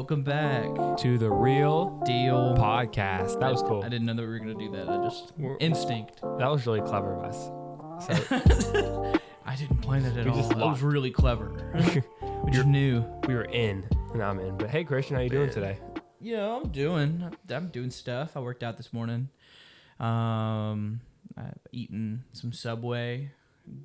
Welcome back to the Real Deal podcast. That was cool. I didn't know that we were going to do that. I just instinct. That was really clever of us. So I didn't plan that at all. just That was walked. really clever. We just knew. we were in, and I'm in. But hey, Christian, how you doing today? Yeah, I'm doing stuff. I worked out this morning. I've eaten some Subway.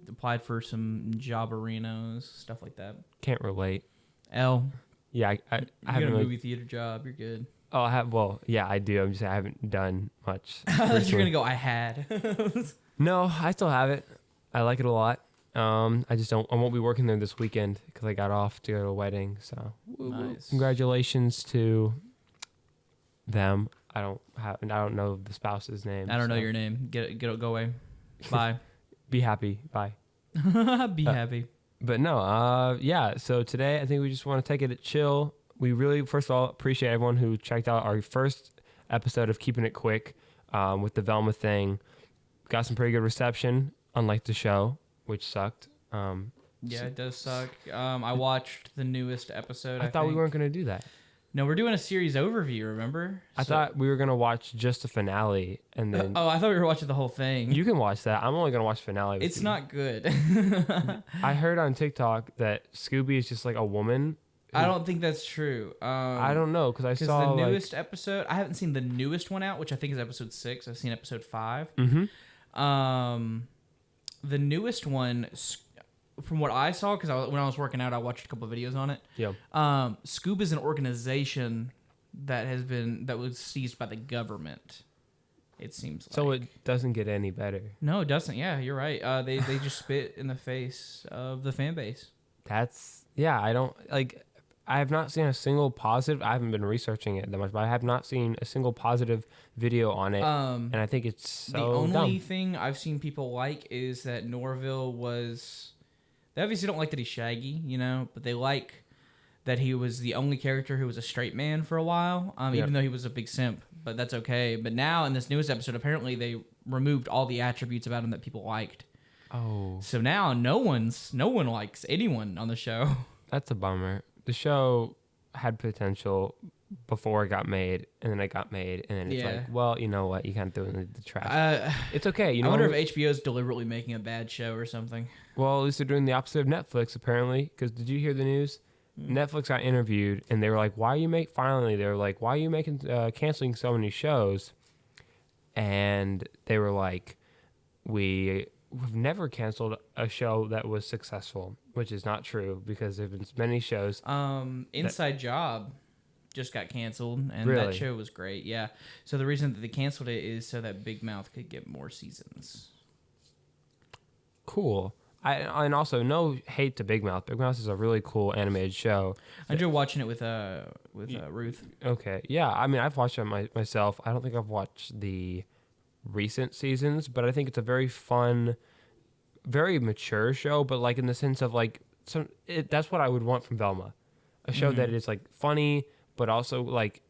Applied for some Jobberinos, stuff like that. Can't relate. L. Yeah, I You got haven't a really. movie theater job. You're good. Oh, I have. Well, yeah, I do. I'm just I haven't done much. I thought you were recently. gonna go. I had. No, I still have it. I like it a lot. I just don't. I won't be working there this weekend because I got off to go to a wedding. So, Nice. congratulations to them. I don't know the spouse's name. I don't know so your name. Go away. Bye. Be happy. Bye. Be happy. But no, yeah. So today, I think we just want to take it chill. We really, first of all, appreciate everyone who checked out our first episode of Keeping It Quick with the Velma thing. Got some pretty good reception, unlike the show, which sucked. Yeah, it does suck. I watched the newest episode. I thought we weren't going to do that. No, we're doing a series overview, remember? I thought we were going to watch just the finale, and then Oh, I thought we were watching the whole thing. you can watch that. I'm only going to watch the finale with It's you. not good. I heard on TikTok that Scooby is just like a woman. I don't think that's true. I don't know, because I saw the newest episode, I haven't seen the newest one out, which I think is episode 6. I've seen episode 5. Mm-hmm. The newest one, from what I saw, because when I was working out, I watched a couple of videos on it. Yeah. Scoob is an organization that was seized by the government. It seems like. So it doesn't get any better. No, it doesn't. Yeah, you're right. They just spit in the face of the fan base. I have not seen a single positive. I haven't been researching it that much, but I have not seen a single positive video on it. And I think it's so The only dumb. thing I've seen people like is that Norville was. They obviously don't like that he's Shaggy, but they like that he was the only character who was a straight man for a while, even though he was a big simp. But that's okay. But now in this newest episode, apparently they removed all the attributes about him that people liked. Oh, So now no one likes anyone on the show. that's a bummer. The show had potential before it got made, and then it got made, and then it's Yeah. like, well, you know what? You can't throw it in the trash. It's okay. I wonder if HBO is deliberately making a bad show or something. Well, at least they're doing the opposite of Netflix, apparently. Because did you hear the news? Netflix got interviewed, and they were like, "Why are you making canceling so many shows?" And they were like, "We've never canceled a show that was successful," which is not true because there've been many shows. Inside Job just got canceled, and Really? that show was great. Yeah. So the reason that they canceled it is so that Big Mouth could get more seasons. Cool. And also, no hate to Big Mouth. Big Mouth is a really cool animated show. I enjoy watching it with Ruth. Okay. Yeah. I mean, I've watched it myself. I don't think I've watched the recent seasons, but I think it's a very fun, very mature show, but like in the sense of like, that's what I would want from Velma. A show that is like funny, but also like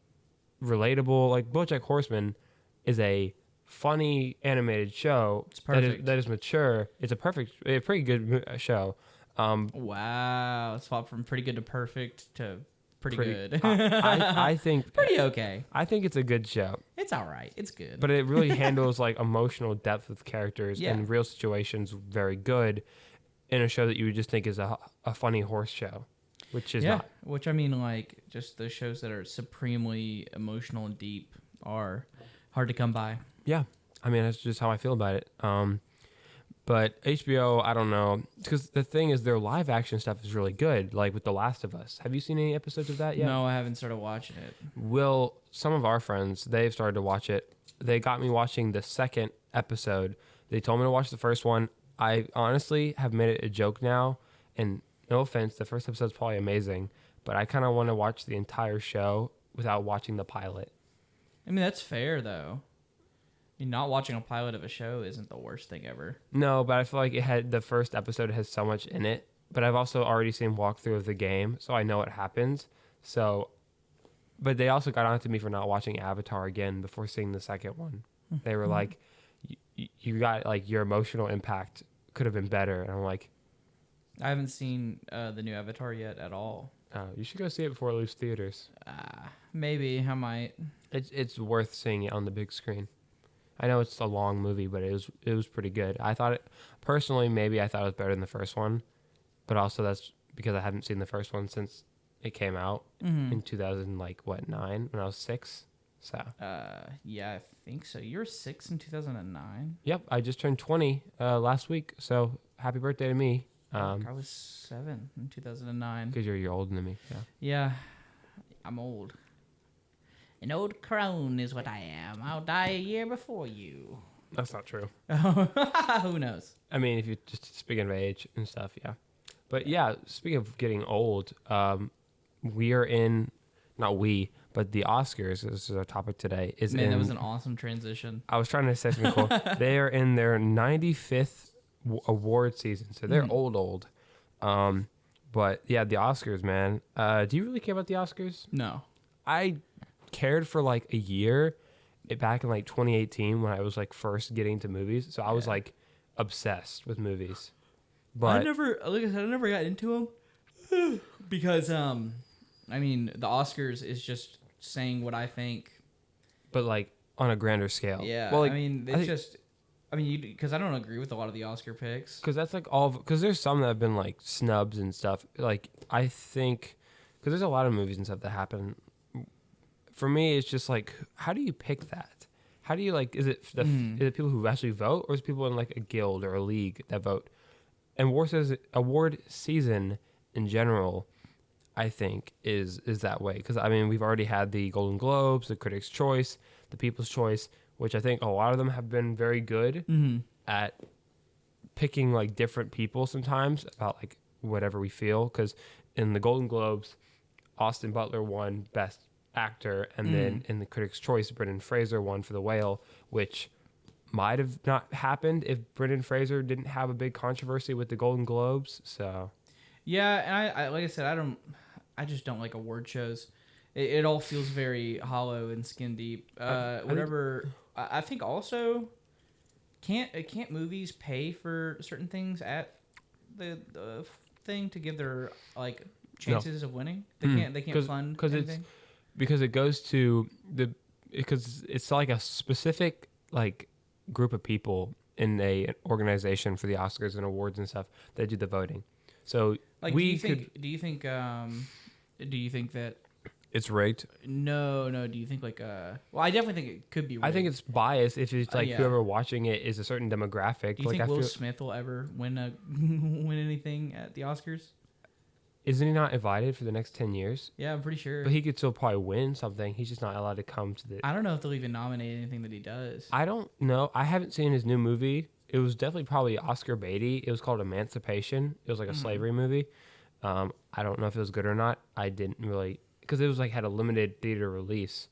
relatable. Like BoJack Horseman is a funny animated show. It's perfect. That is mature. It's a pretty good show. Wow, swapped from pretty good to perfect to pretty good. I think Pretty okay. I think it's a good show, It's all right. It's good. but it really handles like emotional depth with characters Yeah. and real situations very good in a show that you would just think is a funny horse show, which is not. Which I mean, like, just those shows that are supremely emotional and deep are hard to come by. Yeah, I mean that's just how I feel about it. But HBO, I don't know, because the thing is, their live action stuff is really good. Like with The Last of Us, have you seen any episodes of that yet? No, I haven't started watching it. Some of our friends, they've started to watch it. They got me watching the second episode. They told me to watch the first one. I honestly have made it a joke now, and no offense, the first episode's probably amazing, but I kind of want to watch the entire show without watching the pilot. I mean, that's fair, though. I mean, not watching a pilot of a show isn't the worst thing ever. No, but I feel like the first episode has so much in it, but I've also already seen walkthrough of the game, so I know what happens. But they also got on to me for not watching Avatar again before seeing the second one. They were like, you got, like, your emotional impact could have been better. And I'm like, I haven't seen the new Avatar yet at all. You should go see it before it leaves theaters. Maybe I might. It's worth seeing it on the big screen. I know it's a long movie, but it was pretty good. I thought it personally. Maybe I thought it was better than the first one, but also that's because I haven't seen the first one since it came out in 2009 when I was 6. So. Yeah, I think so. You were 6 in 2009. Yep, I just turned 20 last week. So happy birthday to me. I was 7 in 2009. Because you're older than me. Yeah. Yeah, I'm old. An old crone is what I am. I'll die a year before you. That's not true. Who knows? I mean, if you just speaking of age and stuff, yeah. But yeah, speaking of getting old, we are in, not we, but the Oscars, this is our topic today. That was an awesome transition. I was trying to say something cool. They are in their 95th award season, so they're old. But yeah, the Oscars, man. Do you really care about the Oscars? No. I cared for like a year back in like 2018 when I was like first getting to movies. So I was like obsessed with movies. But I never got into them because I mean, the Oscars is just saying what I think. But like on a grander scale. Yeah. Well, like, I mean, because I don't agree with a lot of the Oscar picks. Because that's like because there's some that have been like snubs and stuff. Like I think, because there's a lot of movies and stuff that happen. For me, it's just like, how do you pick that? How do you like? Is it is it people who actually vote, or is it people in like a guild or a league that vote? And award season in general, I think is that way. Because I mean, we've already had the Golden Globes, the Critics' Choice, the People's Choice, which I think a lot of them have been very good at picking like different people sometimes about like whatever we feel. Because in the Golden Globes, Austin Butler won Best Actor, and then in the Critics' Choice, Brendan Fraser won for The Whale, which might have not happened if Brendan Fraser didn't have a big controversy with the Golden Globes. So yeah, and I like I said, I just don't like award shows. It all feels very hollow and skin deep. I think also can't movies pay for certain things at the thing to give their like chances of winning? They can't fund anything? Because it goes to because it's like a specific like group of people in an organization for the Oscars and awards and stuff that do the voting. So like, do you think that it's rigged? No. Do you think like well, I definitely think it could be rigged. I think it's biased if it's like whoever watching it is a certain demographic. Do you think Will Smith will ever win anything at the Oscars? Isn't he not invited for the next 10 years? Yeah, I'm pretty sure. But he could still probably win something. He's just not allowed to come to the... I don't know if they'll even nominate anything that he does. I don't know. I haven't seen his new movie. It was definitely probably Oscar baity. It was called Emancipation. It was like a slavery movie. I don't know if it was good or not. I didn't really... Because it was like had a limited theater release.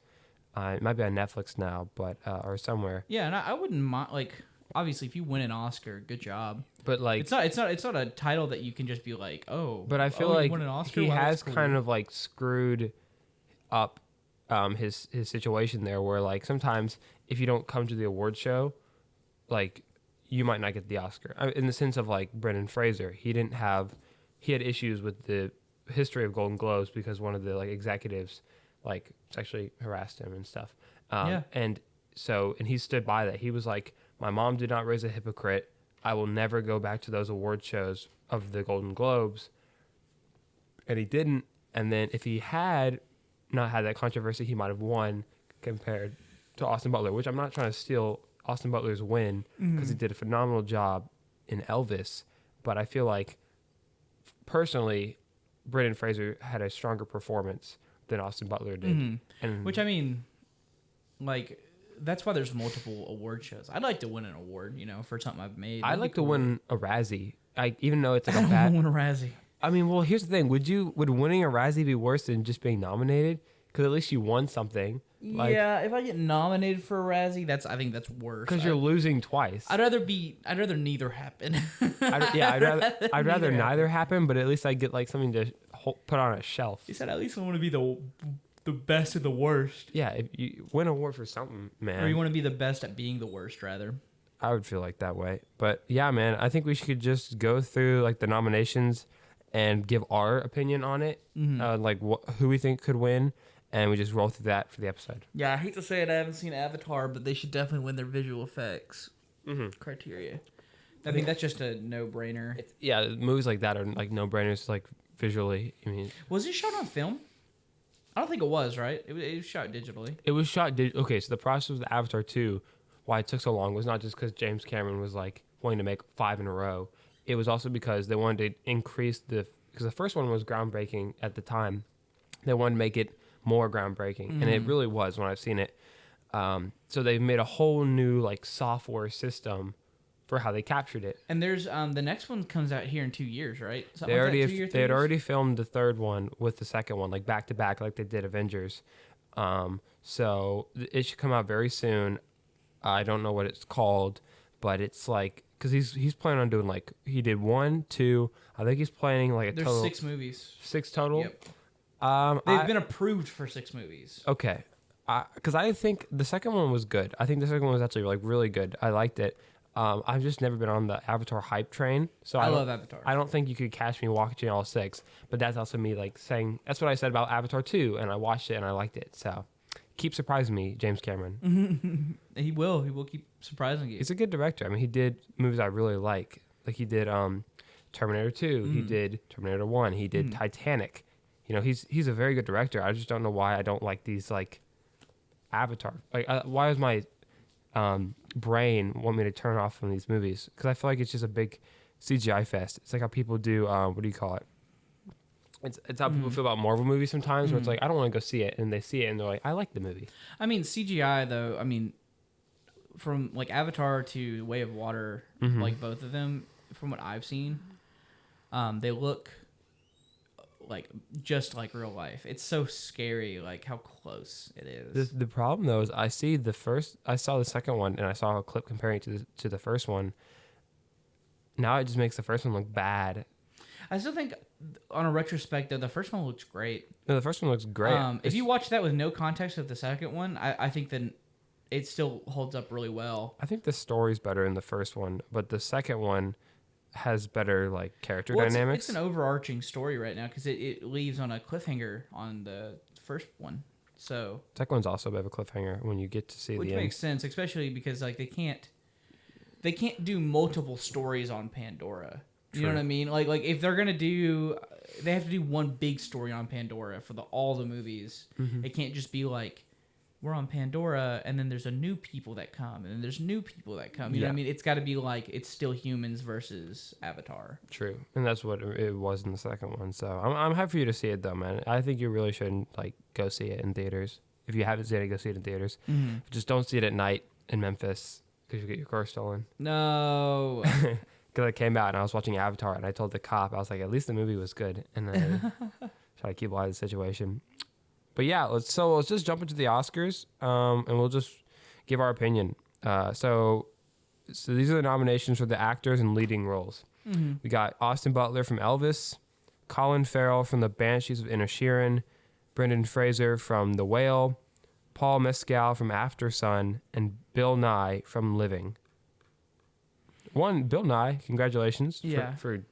It might be on Netflix now, but or somewhere. Yeah, and I wouldn't mind... Like, obviously, if you win an Oscar, good job. But like it's not a title that you can just be like, oh. But I feel like won an Oscar? He has kind of like screwed up his situation there, where like sometimes if you don't come to the award show, like you might not get the Oscar. In the sense of like Brendan Fraser, he had issues with the history of Golden Globes because one of the like executives like sexually harassed him and stuff. And he stood by that. He was like, my mom did not raise a hypocrite. I will never go back to those award shows of the Golden Globes. And he didn't. And then if he had not had that controversy, he might have won compared to Austin Butler, which I'm not trying to steal Austin Butler's win because he did a phenomenal job in Elvis. But I feel like, personally, Brendan Fraser had a stronger performance than Austin Butler did. And which, I mean, like... That's why there's multiple award shows. I'd like to win an award, for something I've made. I'd like to win a Razzie. Even though it's like a bad... I don't want a Razzie. I mean, well, here's the thing. Would winning a Razzie be worse than just being nominated? Because at least you won something. Like, yeah, if I get nominated for a Razzie, I think that's worse. Because you're losing twice. I'd rather neither happen. I'd rather neither happen, but at least I get like something to put on a shelf. You said at least I want to be the best of the worst. Yeah, if you win an award for something, man. Or you want to be the best at being the worst, rather. I would feel like that way. But yeah, man, I think we should just go through like the nominations and give our opinion on it, like who we think could win, and we just roll through that for the episode. Yeah, I hate to say it, I haven't seen Avatar, but they should definitely win their visual effects criteria. I mean, that's just a no-brainer. Movies like that are like no-brainers, like visually. I mean, was it shot on film? I don't think it was, right? It was shot digitally. It was shot okay, so the process of the Avatar 2, why it took so long was not just because James Cameron was like wanting to make 5 in a row. It was also because they wanted to increase because the first one was groundbreaking at the time. They wanted to make it more groundbreaking, and it really was when I've seen it. So they made a whole new like software system for how they captured it. And there's the next one comes out here in 2 years, right? They had already filmed the third one with the second one, like back to back, like they did Avengers. So it should come out very soon. I don't know what it's called, but it's like because he's planning on doing like he did 1, 2. I think he's planning like there's total 6 movies. 6 total. Yep. They've been approved for 6 movies. Okay, because I think the second one was good. I think the second one was actually like really good. I liked it. I've just never been on the Avatar hype train, so I love Avatar. I don't think you could catch me watching all 6, but that's also me like saying that's what I said about Avatar 2, and I watched it and I liked it. So keep surprising me, James Cameron. He will keep surprising you. He's a good director. I mean, he did movies I really like he did Terminator 2, he did Terminator 1, he did Titanic. You know, he's a very good director. I just don't know why I don't like these like Avatar. Like why is my brain want me to turn off from these movies? Because I feel like it's just a big CGI fest. It's like how people do what do you call it? It's how people feel about Marvel movies sometimes, where it's like I don't want to go see it, and they see it and they're like, I like the movie. I mean, CGI though. I mean, from like Avatar to Way of Water, like both of them, from what I've seen, they look like just like real life. It's so scary, like how close it is. The problem though is I saw the second one, and I saw a clip comparing it to the first one. Now it just makes the first one look bad. I still think, on a retrospect, though, the first one looks great. No, the first one looks great. If you watch that with no context of the second one, I think then it still holds up really well. I think the story's better in the first one, but the second one has better like character dynamics. It's an overarching story right now because it leaves on a cliffhanger on the first one. So second one's also a bit of a cliffhanger when you get to see the end. Which makes sense, especially because like they can't do multiple stories on Pandora. You know what I mean? Like if they're gonna they have to do one big story on Pandora for all the movies. It can't just be like we're on Pandora and then there's a new people that come and then there's new people that come. You know what I mean? It's got to be like it's still humans versus Avatar. True, and that's what it was in the second one. So I'm happy for you to see it though, man. I think you really should like go see it in theaters. If you haven't seen it, go see it in theaters. Just don't see it at night in Memphis because you get your car stolen. No. Because I came out and I was watching Avatar and I told the cop, I was like, at least the movie was good. And then I try to keep alive the situation. But yeah, let's just jump into the Oscars and we'll just give our opinion. So these are the nominations for the actors and leading roles. We got Austin Butler from Elvis, Colin Farrell from The Banshees of Inisherin, Brendan Fraser from The Whale, Paul Mescal from After Sun, and Bill Nye from Living. Bill Nye, congratulations for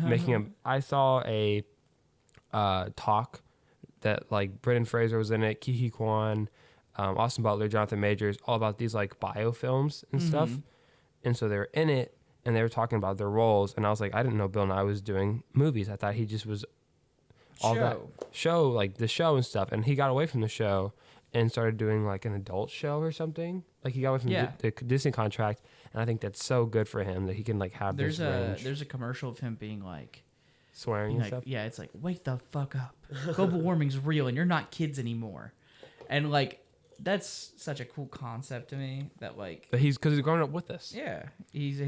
making him. I saw a talk that like Brendan Fraser was in it, Kiki Kwan, Austin Butler, Jonathan Majors, all about these like biofilms and stuff. And so they were in it and they were talking about their roles. And I was like, I didn't know Bill Nye was doing movies. I thought he just was all that show, like the show and stuff. And he got away from the show and started doing like an adult show or something. Like he got away from the Disney contract, and I think that's so good for him that he can like have this range. There's a commercial of him being like swearing and stuff. Yeah, it's like wake the fuck up, global warming's real, and you're not kids anymore, and like that's such a cool concept to me that like but because he's growing up with us. Yeah, he's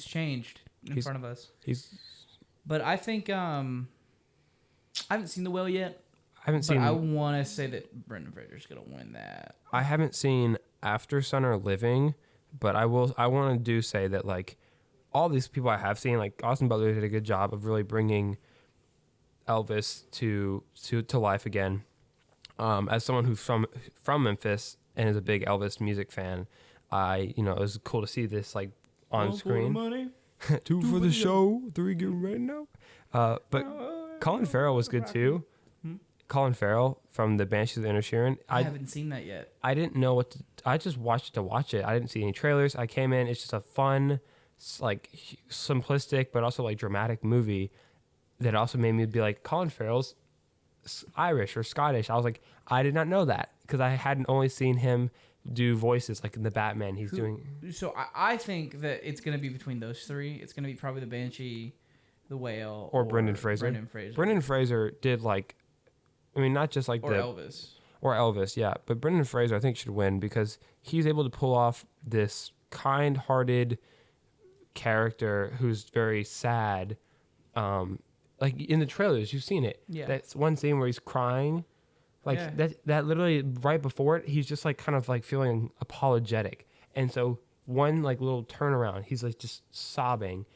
changed in front of us. But I think I haven't seen The Whale yet. I want to say that Brendan Fraser's gonna win that. I haven't seen After Sun or Living, but I want to say that like all these people I have seen, like Austin Butler did a good job of really bringing Elvis to life again. As someone who's from Memphis and is a big Elvis music fan, it was cool to see this like on screen. Two for the show, 3 getting ready now. But Colin Farrell was good too. Colin Farrell from the Banshees of Inisherin. I haven't seen that yet. I didn't know what to. I just watched it to watch it. I didn't see any trailers. I came in. It's just a fun, like simplistic but also like dramatic movie that also made me be like, Colin Farrell's Irish or Scottish. I was like, I did not know that because I hadn't only seen him do voices like in the Batman. He's doing. So I think that it's gonna be between those three. It's gonna be probably the Banshee, the Whale, or Brendan Fraser. Brendan Fraser did like. I mean, not just like Elvis. Or Elvis, yeah. But Brendan Fraser, I think, should win because he's able to pull off this kind-hearted character who's very sad. Like in the trailers, you've seen it. Yeah. That's one scene where he's crying. Like that literally right before it, he's just like kind of like feeling apologetic. And so one like little turnaround, he's like just sobbing.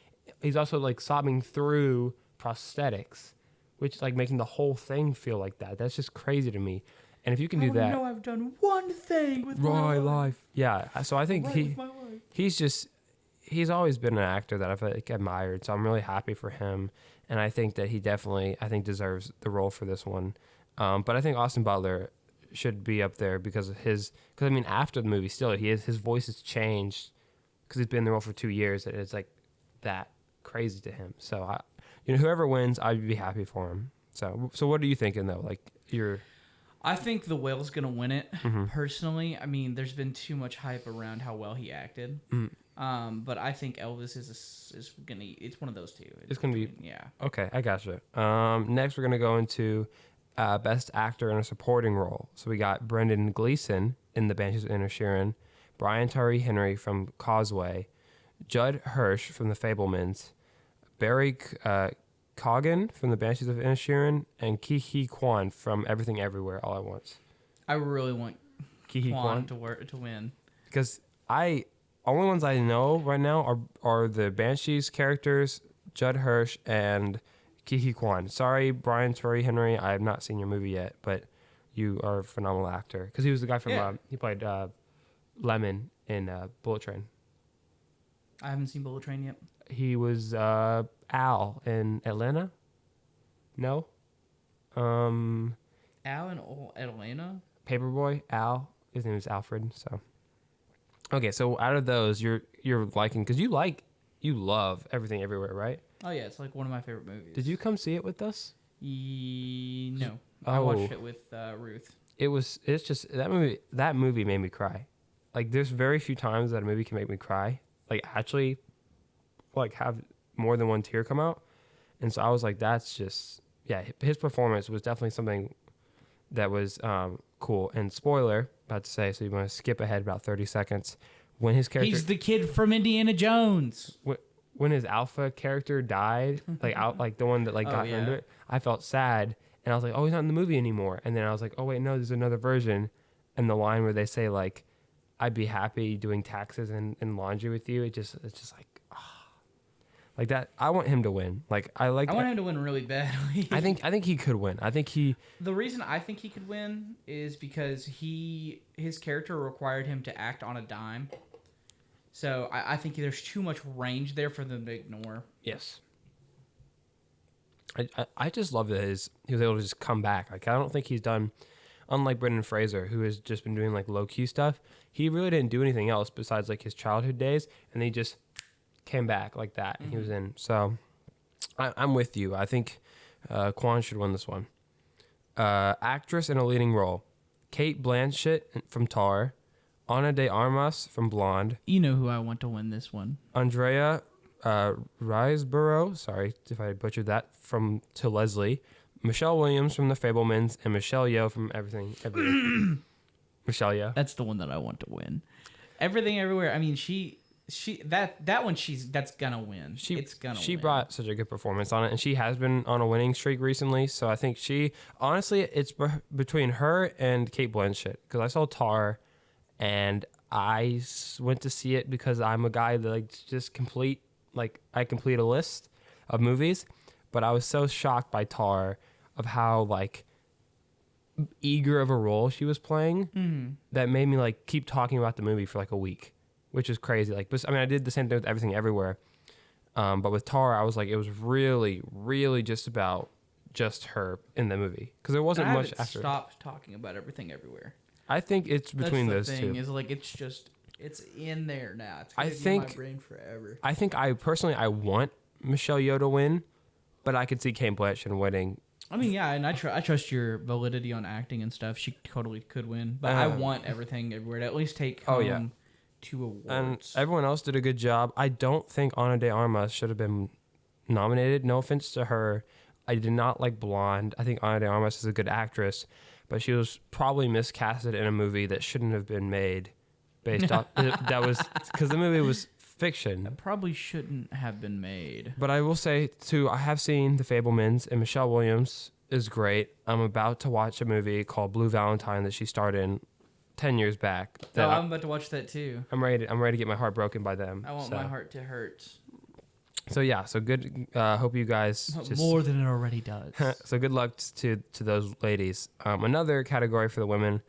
He's also like sobbing through prosthetics, which like making the whole thing feel like that. That's just crazy to me. And if you can do that, I've done one thing with my life. Yeah. So I think he's always been an actor that I've like admired. So I'm really happy for him. And I think that he definitely, deserves the role for this one. But I think Austin Butler should be up there because of because I mean, after the movie still, his voice has changed because he's been in the role for 2 years. It's like that crazy to him. So whoever wins, I'd be happy for him. So what are you thinking though? Like I think the Whale's gonna win it. Personally, I mean, there's been too much hype around how well he acted. But I think Elvis is gonna. It's one of those two. It's gonna be yeah. Okay, I gotcha. Next, we're gonna go into best actor in a supporting role. So we got Brendan Gleeson in The Banshees of Inisherin, Brian Tyree Henry from Causeway, Judd Hirsch from The Fabelmans, Barry Cogan from The Banshees of Inisherin, and Ke Quan from Everything Everywhere All at Once. I really want Ke Quan to win because only ones I know right now are the Banshees characters, Judd Hirsch and Ke Quan. Sorry, Brian Tyree Henry, I have not seen your movie yet, but you are a phenomenal actor because he was the guy from he played Lemon in Bullet Train. I haven't seen Bullet Train yet. He was Al in Atlanta. No. Al in Atlanta. Paperboy. Al. His name is Alfred. So. Okay, so out of those, you're liking because you love Everything Everywhere, right? Oh yeah, it's like one of my favorite movies. Did you come see it with us? No, I watched it with Ruth. It's just that movie. That movie made me cry. Like, there's very few times that a movie can make me cry. Like, actually, like have more than one tear come out. And so I was like, that's just his performance was definitely something that was cool. And spoiler, about to say, so you want to skip ahead about 30 seconds. When his character, he's the kid from Indiana Jones. When his alpha character died, like the one that got into it, I felt sad, and I was like, oh, he's not in the movie anymore. And then I was like, oh wait, no, there's another version. And the line where they say like, I'd be happy doing taxes and laundry with you. It's just like, like that. I want him to win. Like I want him to win really badly. I think he could win. The reason I think he could win is because his character required him to act on a dime. So I think there's too much range there for them to ignore. Yes. I just love that he was able to just come back. Like I don't think he's done, unlike Brendan Fraser, who has just been doing like low key stuff. He really didn't do anything else besides like his childhood days, and he just came back like that. And he was in. So I'm with you. I think Quan should win this one. Actress in a leading role: Cate Blanchett from Tar, Ana de Armas from Blonde. You know who I want to win this one. Andrea Riseborough, sorry if I butchered that, from To Leslie. Michelle Williams from The Fabelmans, and Michelle Yeoh from Everything Everywhere. Michelle Yeoh. That's the one that I want to win. Everything Everywhere. I mean, that's gonna win. She brought such a good performance on it, and she has been on a winning streak recently. So I think honestly, it's between her and Cate Blanchett, because I saw Tar, and I went to see it because I'm a guy that I complete a list of movies, but I was so shocked by Tar of how eager of a role she was playing that made me keep talking about the movie for a week, which is crazy. I did the same thing with Everything Everywhere. But with Tara, I was like, it was really, really just about just her in the movie because there wasn't much after. Stopped talking about everything everywhere. I think it's between That's those the thing, two. Is like it's in there now. It's I gonna be in my think brain forever. I think I personally I want Michelle Yeoh to win, but I could see Cate Blanchett winning. I mean, yeah, and I trust your validity on acting and stuff. She totally could win, but I want everything everywhere to at least take home 2 awards. And everyone else did a good job. I don't think Ana de Armas should have been nominated. No offense to her. I did not like Blonde. I think Ana de Armas is a good actress, but she was probably miscasted in a movie that shouldn't have been made based off that was because the movie was fiction. It probably shouldn't have been made. But I will say too, I have seen The Fabelmans, and Michelle Williams is great. I'm about to watch a movie called Blue Valentine that she starred in 10 years back. I'm about to watch that too. I'm ready to get my heart broken by them. I want my heart to hurt. So yeah, so good. Hope you guys more than it already does. So good luck to those ladies. Another category for the women,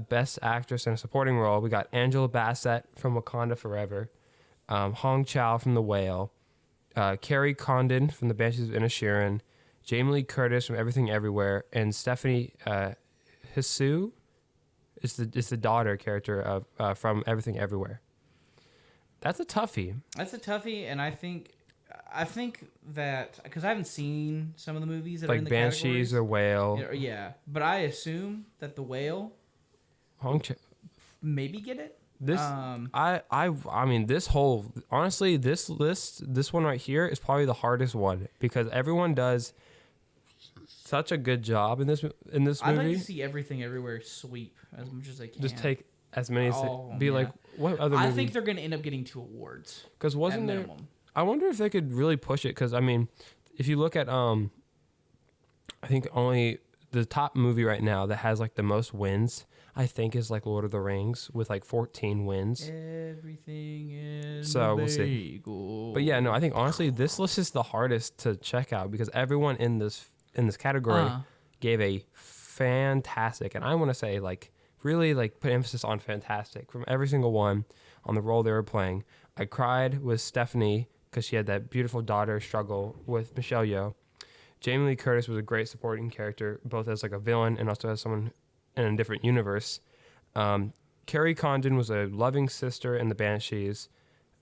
best actress in a supporting role. We got Angela Bassett from Wakanda Forever, Hong Chow from The Whale, Carrie Condon from The Banshees of Inisherin, Jamie Lee Curtis from Everything Everywhere, and Stephanie Hsu is the daughter character of from Everything Everywhere. That's a toughie. And I think that because I haven't seen some of the movies that are like in the Banshees categories. or Whale. Yeah, but I assume that The Whale maybe get it. This I mean this whole honestly this one right here is probably the hardest one because everyone does such a good job in this movie. I'd like to see Everything Everywhere sweep as much as they can. Just take as many as like what other movie? I think they're going to end up getting 2 awards. Because wasn't there? I wonder if they could really push it. Because I mean, if you look at I think only the top movie right now that has like the most wins, I think is like Lord of the Rings with like 14 wins. Everything is so we'll see. But yeah, no, I think honestly this list is the hardest to check out because everyone in this category gave a fantastic, and I want to say like really like put emphasis on fantastic from every single one on the role they were playing. I cried with Stephanie because she had that beautiful daughter struggle with Michelle Yeoh. Jamie Lee Curtis was a great supporting character, both as like a villain and also as someone in a different universe. Carrie Condon was a loving sister in The Banshees.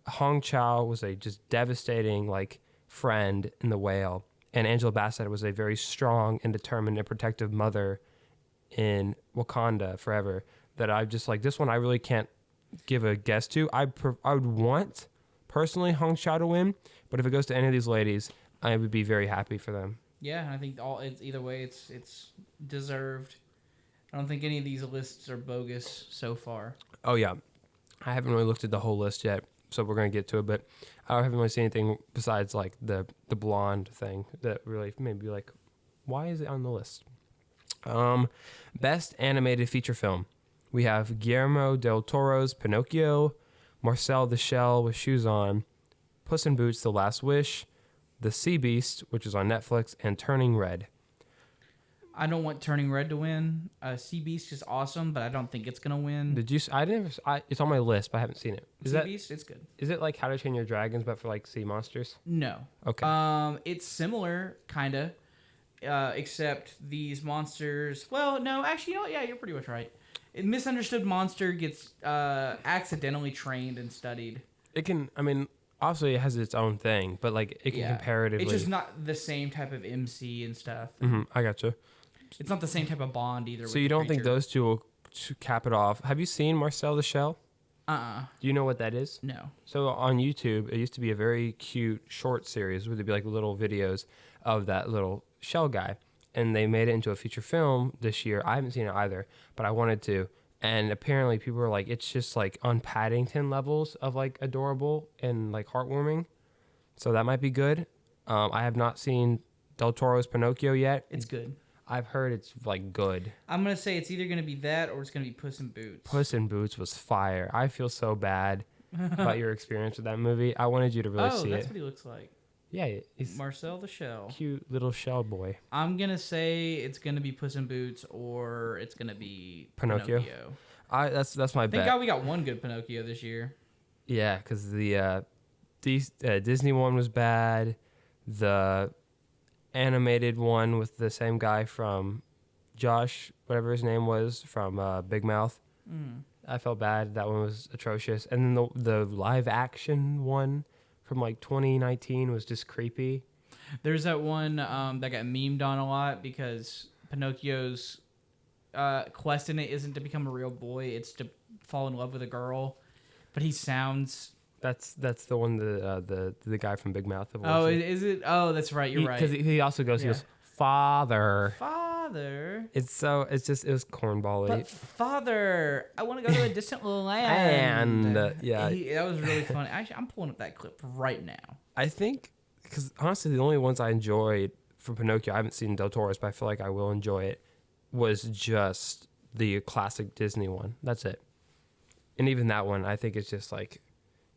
Hong Chow was a just devastating like friend in The Whale. And Angela Bassett was a very strong and determined and protective mother in Wakanda Forever. That I just like this one I really can't give a guess to. I would want personally Hong Chow to win, but if it goes to any of these ladies, I would be very happy for them. Yeah, I think either way it's deserved. I don't think any of these lists are bogus so far. Oh yeah, I haven't really looked at the whole list yet, so we're gonna get to it. But I haven't really seen anything besides like the blonde thing that really made me like, why is it on the list? Best animated feature film. We have Guillermo del Toro's Pinocchio, Marcel the Shell with Shoes On, Puss in Boots: The Last Wish, The Sea Beast, which is on Netflix, and Turning Red. I don't want Turning Red to win. Sea Beast is awesome, but I don't think it's gonna win. Did you? It's on my list, but I haven't seen it. Sea Beast, it's good. Is it like How to Train Your Dragons, but for like sea monsters? No. Okay. It's similar, kinda, except these monsters. Well, no, actually, you know what? Yeah, you're pretty much right. A misunderstood monster gets accidentally trained and studied. It can. I mean, obviously, it has its own thing, but like it can comparatively. It's just not the same type of MC and stuff. Mm-hmm, I gotcha. It's not the same type of bond either. So you don't think those two will cap it off? Have you seen Marcel the Shell? Do you know what that is? No. So on YouTube, it used to be a very cute short series where there'd be like little videos of that little shell guy. And they made it into a feature film this year. I haven't seen it either, but I wanted to. And apparently people were like, it's just like on Paddington levels of like adorable and like heartwarming. So that might be good. I have not seen Del Toro's Pinocchio yet. It's good. I've heard it's like good. I'm going to say it's either going to be that or it's going to be Puss in Boots. Puss in Boots was fire. I feel so bad about your experience with that movie. I wanted you to really see it. Oh, that's what he looks like. Yeah, he's Marcel the Shell. Cute little shell boy. I'm going to say it's going to be Puss in Boots or it's going to be Pinocchio. That's my bet. Thank God we got one good Pinocchio this year. Yeah, because the Disney one was bad. The animated one with the same guy from Josh, whatever his name was, from Big Mouth. I felt bad. That one was atrocious. And then the live action one from like 2019 was just creepy. There's that one that got memed on a lot because Pinocchio's quest in it isn't to become a real boy; it's to fall in love with a girl. But he sounds. That's the one the guy from Big Mouth. Oh, is it? Oh, that's right. You're right. Because he also goes, he goes, father. Father. It was cornball-y. But father, I want to go to a distant land. And yeah, that was really funny. Actually, I'm pulling up that clip right now. I think because honestly, the only ones I enjoyed from Pinocchio, I haven't seen Del Toro's, but I feel like I will enjoy it. Was just the classic Disney one. That's it. And even that one, I think it's just like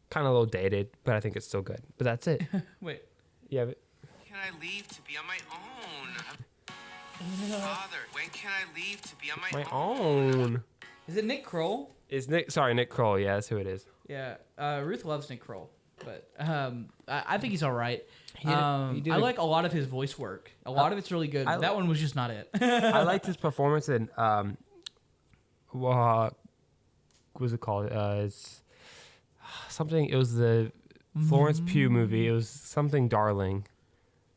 kind of a little dated, but I think it's still good. But that's it. Wait. Yeah. But Can I leave to be on my own? Father, when can I leave to be on my own. Is it Nick Kroll? Is Nick? Sorry, Nick Kroll. Yeah, that's who it is. Yeah. Ruth loves Nick Kroll, but I think he's all right. I like a lot of his voice work. A lot of it's really good. That one was just not it. I liked his performance in what was it called? It's something. It was the Florence Pugh movie. It was something Darling.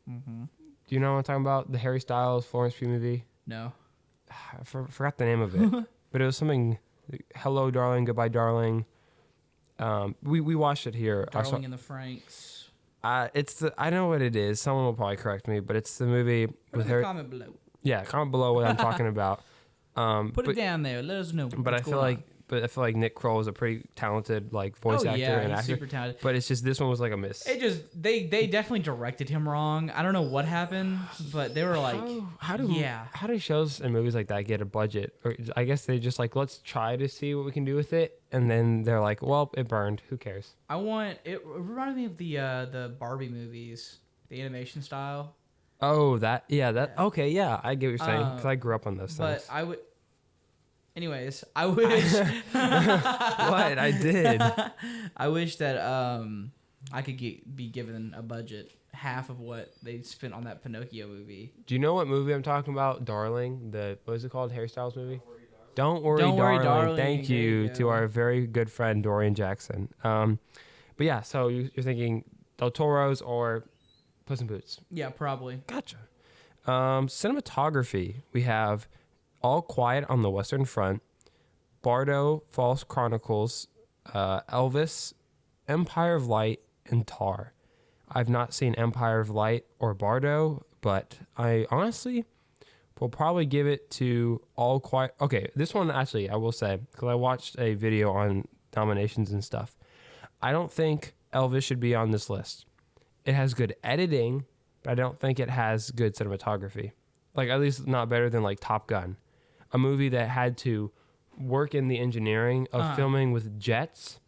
Mm-hmm. Do you know what I'm talking about? The Harry Styles Florence Pugh movie. No. I forgot the name of it, but it was something. Hello, darling. Goodbye, darling. We watched it here. Darling in the Franks. I know what it is. Someone will probably correct me, but it's the movie with Harry. Comment below. Yeah, comment below what I'm talking about. Put it down there. Let us know. But I feel like Nick Kroll is a pretty talented like voice actor and he's actor. super talented. But it's just this one was like a miss. They definitely directed him wrong. I don't know what happened, but they were like, how do shows and movies like that get a budget? Or I guess they just like, let's try to see what we can do with it, and then they're like, well, it burned. Who cares? It reminded me of the Barbie movies, the animation style. Oh, okay, yeah, I get what you're saying because I grew up on those things. But I would. Anyways, I wish. What I did. I wish that I could be given a budget half of what they spent on that Pinocchio movie. Do you know what movie I'm talking about? Darling. What is it called? Harry Styles movie. Don't worry, darling. Thank you to our very good friend Dorian Jackson. But yeah, so you're thinking Del Toro's or Puss in Boots? Yeah, probably. Gotcha. Cinematography. We have All Quiet on the Western Front, Bardo, False Chronicles, Elvis, Empire of Light, and Tar. I've not seen Empire of Light or Bardo, but I honestly will probably give it to All Quiet. Okay, this one actually I will say, because I watched a video on nominations and stuff. I don't think Elvis should be on this list. It has good editing, but I don't think it has good cinematography. Like, at least not better than like Top Gun. A movie that had to work in the engineering of filming with jets,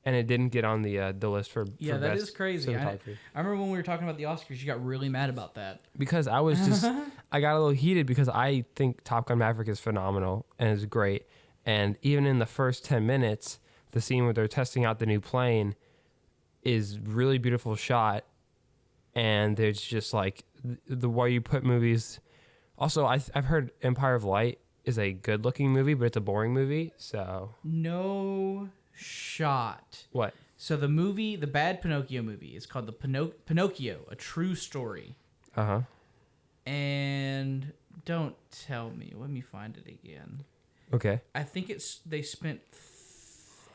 and it didn't get on the list for that best is crazy. I remember when we were talking about the Oscars, you got really mad about that. Because I was just, I got a little heated because I think Top Gun Maverick is phenomenal and is great. And even in the first 10 minutes, the scene where they're testing out the new plane is really beautiful shot. And there's just like the way you put movies. Also, I've heard Empire of Light is a good-looking movie, but it's a boring movie. So no shot. What? So the bad Pinocchio movie is called the Pinocchio: A True Story. And don't tell me. Let me find it again. Okay. I think they spent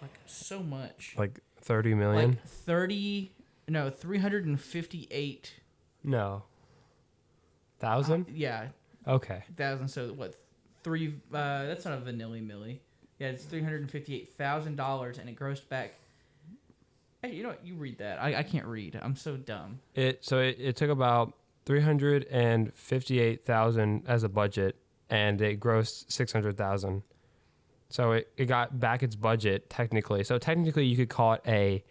like so much. Like 30 million. Like 358. No. Thousand? Yeah. Okay. 1,000. So what? That's not a vanilly milli. Yeah, it's $358,000, and it grossed back. Hey, you know what? You read that. I can't read. I'm so dumb. It took about 358,000 as a budget, and it grossed 600,000. So it got back its budget technically. So technically, you could call it a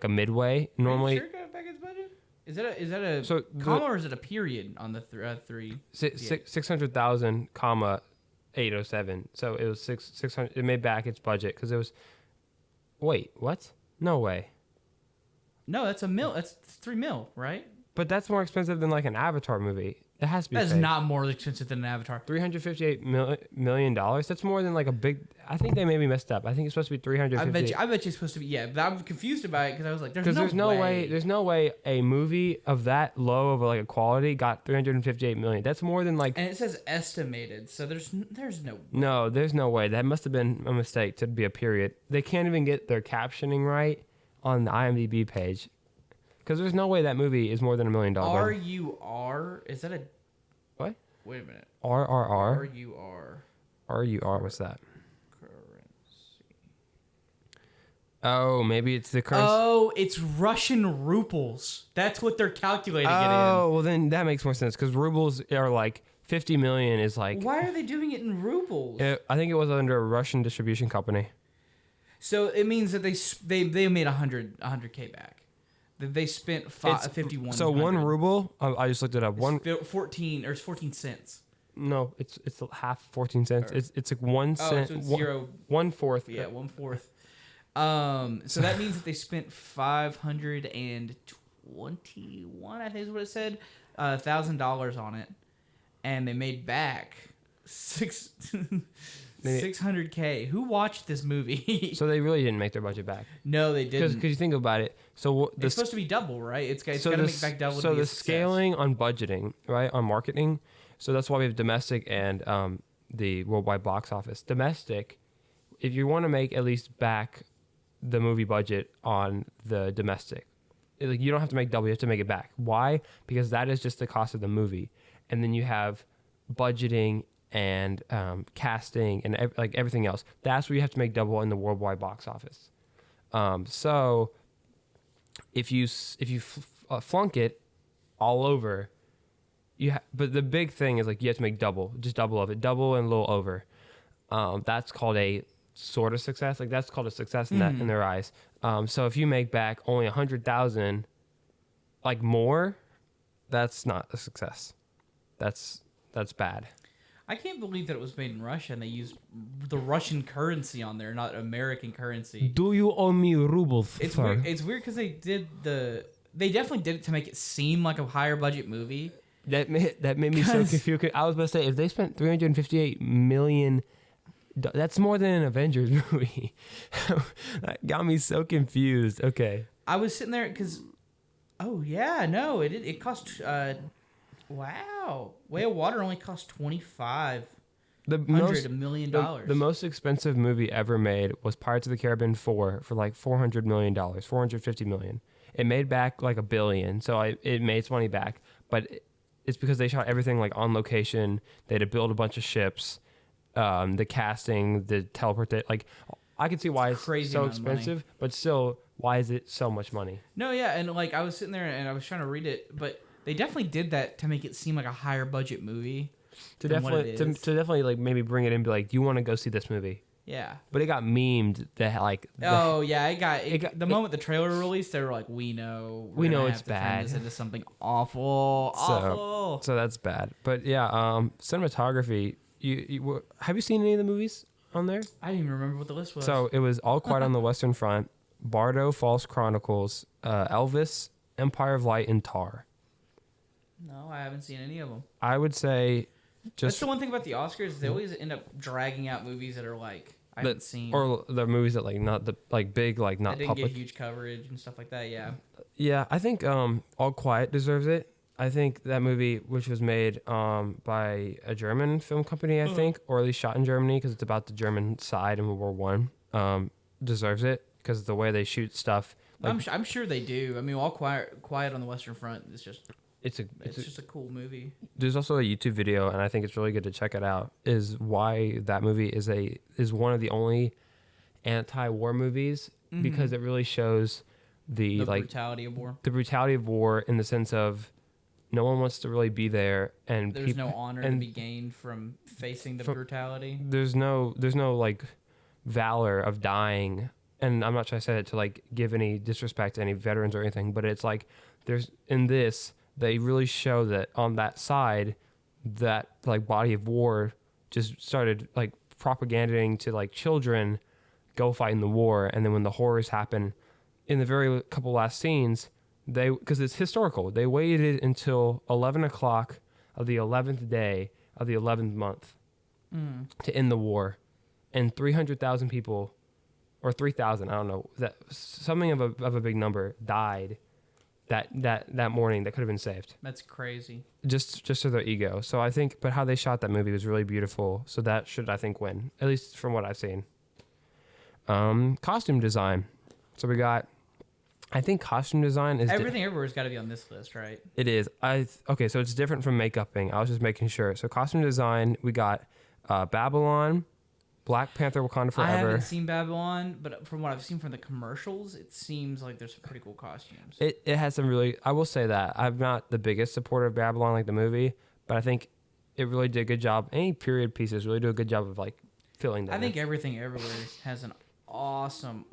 midway. Normally, Are you sure it got back its budget? Is that a comma or is it a period on the 3? 600,000, 807. So it was 600. It made back its budget because it was. Wait, what? No way. No, that's a mil. That's 3 mil, right? But that's more expensive than like an Avatar movie. It has to be. That's fake. not more expensive than an Avatar. $358 million. That's more than like a big. I think they maybe messed up. I think it's supposed to be 350. I bet you it's supposed to be. Yeah, but I'm confused about it because I was like, Because there's no way. There's no way a movie of that low of like a quality got 358 million. That's more than like. And it says estimated, so there's no. No, there's no way. That must have been a mistake to be a period. They can't even get their captioning right on the IMDb page. Because there's no way that movie is more than $1 million. RUR? Is that a... What? Wait a minute. RRR? RUR. RUR, what's that? Currency. Oh, maybe it's the currency. Oh, it's Russian rubles. That's what they're calculating it in. Oh, well then that makes more sense. Because rubles are like... 50 million is like... Why are they doing it in rubles? I think it was under a Russian distribution company. So it means that they made 100K back. They spent 51. So 1 ruble, I just looked it up. 14 or 14 cents. No, it's half 14 cents. It's like 1 cent. So it's zero. 1/4. Yeah, 1/4. So that means that they spent 521, I think is what it said, $1,000 on it, and they made back 600K. Who watched this movie? So they really didn't make their budget back. No, they didn't. Because you think about it. So it's supposed to be double, right? It's got to make back double. So the scaling on budgeting, right, on marketing. So that's why we have domestic and the worldwide box office. Domestic, if you want to make at least back the movie budget on the domestic, like you don't have to make double. You have to make it back. Why? Because that is just the cost of the movie, and then you have budgeting and casting and like everything else. That's where you have to make double in the worldwide box office. So if you flunk it all over, but the big thing is like you have to make double, just double of it, double and a little over. That's called a sort of success. Like that's called a success in that in their eyes. So if you make back only 100,000, like more, that's not a success. That's bad. I can't believe that it was made in Russia and they used the Russian currency on there, not American currency. Do you owe me rubles? It's weird. It's weird because they definitely did it to make it seem like a higher budget movie. That made me so confused. I was about to say if they spent 358 million, that's more than an Avengers movie. That got me so confused. Okay. I was sitting there because, it cost. Wow, Way of Water only cost $2,500 million. The most expensive movie ever made was Pirates of the Caribbean 4 for like $400 million, $450 million. It made back like $1 billion, so it made its money back. But it's because they shot everything like on location. They had to build a bunch of ships, the casting, the teleportation. Like I can see why it's so expensive, but still, why is it so much money? No, yeah, and like I was sitting there and I was trying to read it, but. They definitely did that to make it seem like a higher budget movie. To definitely like maybe bring it in and be like, do you want to go see this movie? Yeah. But it got memed that like. The moment the trailer released, they were like, we know it's bad. Turn this into something awful. So that's bad. But yeah, cinematography. You have you seen any of the movies on there? I didn't even remember what the list was. So it was All Quiet on the Western Front, Bardo, False Chronicles, Elvis, Empire of Light, and Tar. No, I haven't seen any of them. I would say that's the one thing about the Oscars. They always end up dragging out movies that are like I haven't seen, or the movies that like not the like big like not that didn't public. Get huge coverage and stuff like that. Yeah. Yeah, I think All Quiet deserves it. I think that movie, which was made by a German film company, I think, or at least shot in Germany because it's about the German side in World War One, deserves it because the way they shoot stuff. Like, I'm sure they do. I mean, All Quiet on the Western Front is just. It's just a cool movie. There's also a YouTube video, and I think it's really good to check it out. Is why that movie is one of the only anti-war movies because it really shows the brutality of war. The brutality of war in the sense of no one wants to really be there, and there's no honor to be gained from facing the brutality. There's no like valor of dying, and I'm not trying to say that to like give any disrespect to any veterans or anything, but it's like there's in this. They really show that on that side, that like body of war just started like propaganding to like children, go fight in the war, and then when the horrors happen, in the very couple last scenes, because it's historical, they waited until 11 o'clock of the 11th day of the 11th month to end the war, and 300,000 people, or 3,000, I don't know, that something of a big number died that morning that could have been saved. That's crazy. Just for their ego. So I think, but how they shot that movie was really beautiful. So that should, I think, win, at least from what I've seen. Costume design. So we got, I think costume design is Everything Everywhere's got to be on this list, right? it is. Okay, so it's different from makeuping. I was just making sure. So costume design, we got Babylon, Black Panther: Wakanda Forever. I haven't seen Babylon, but from what I've seen from the commercials, it seems like there's some pretty cool costumes. It has some really, I will say that. I'm not the biggest supporter of Babylon, like the movie, but I think it really did a good job. Any period pieces really do a good job of like filling that. I think Everything Everywhere has an awesome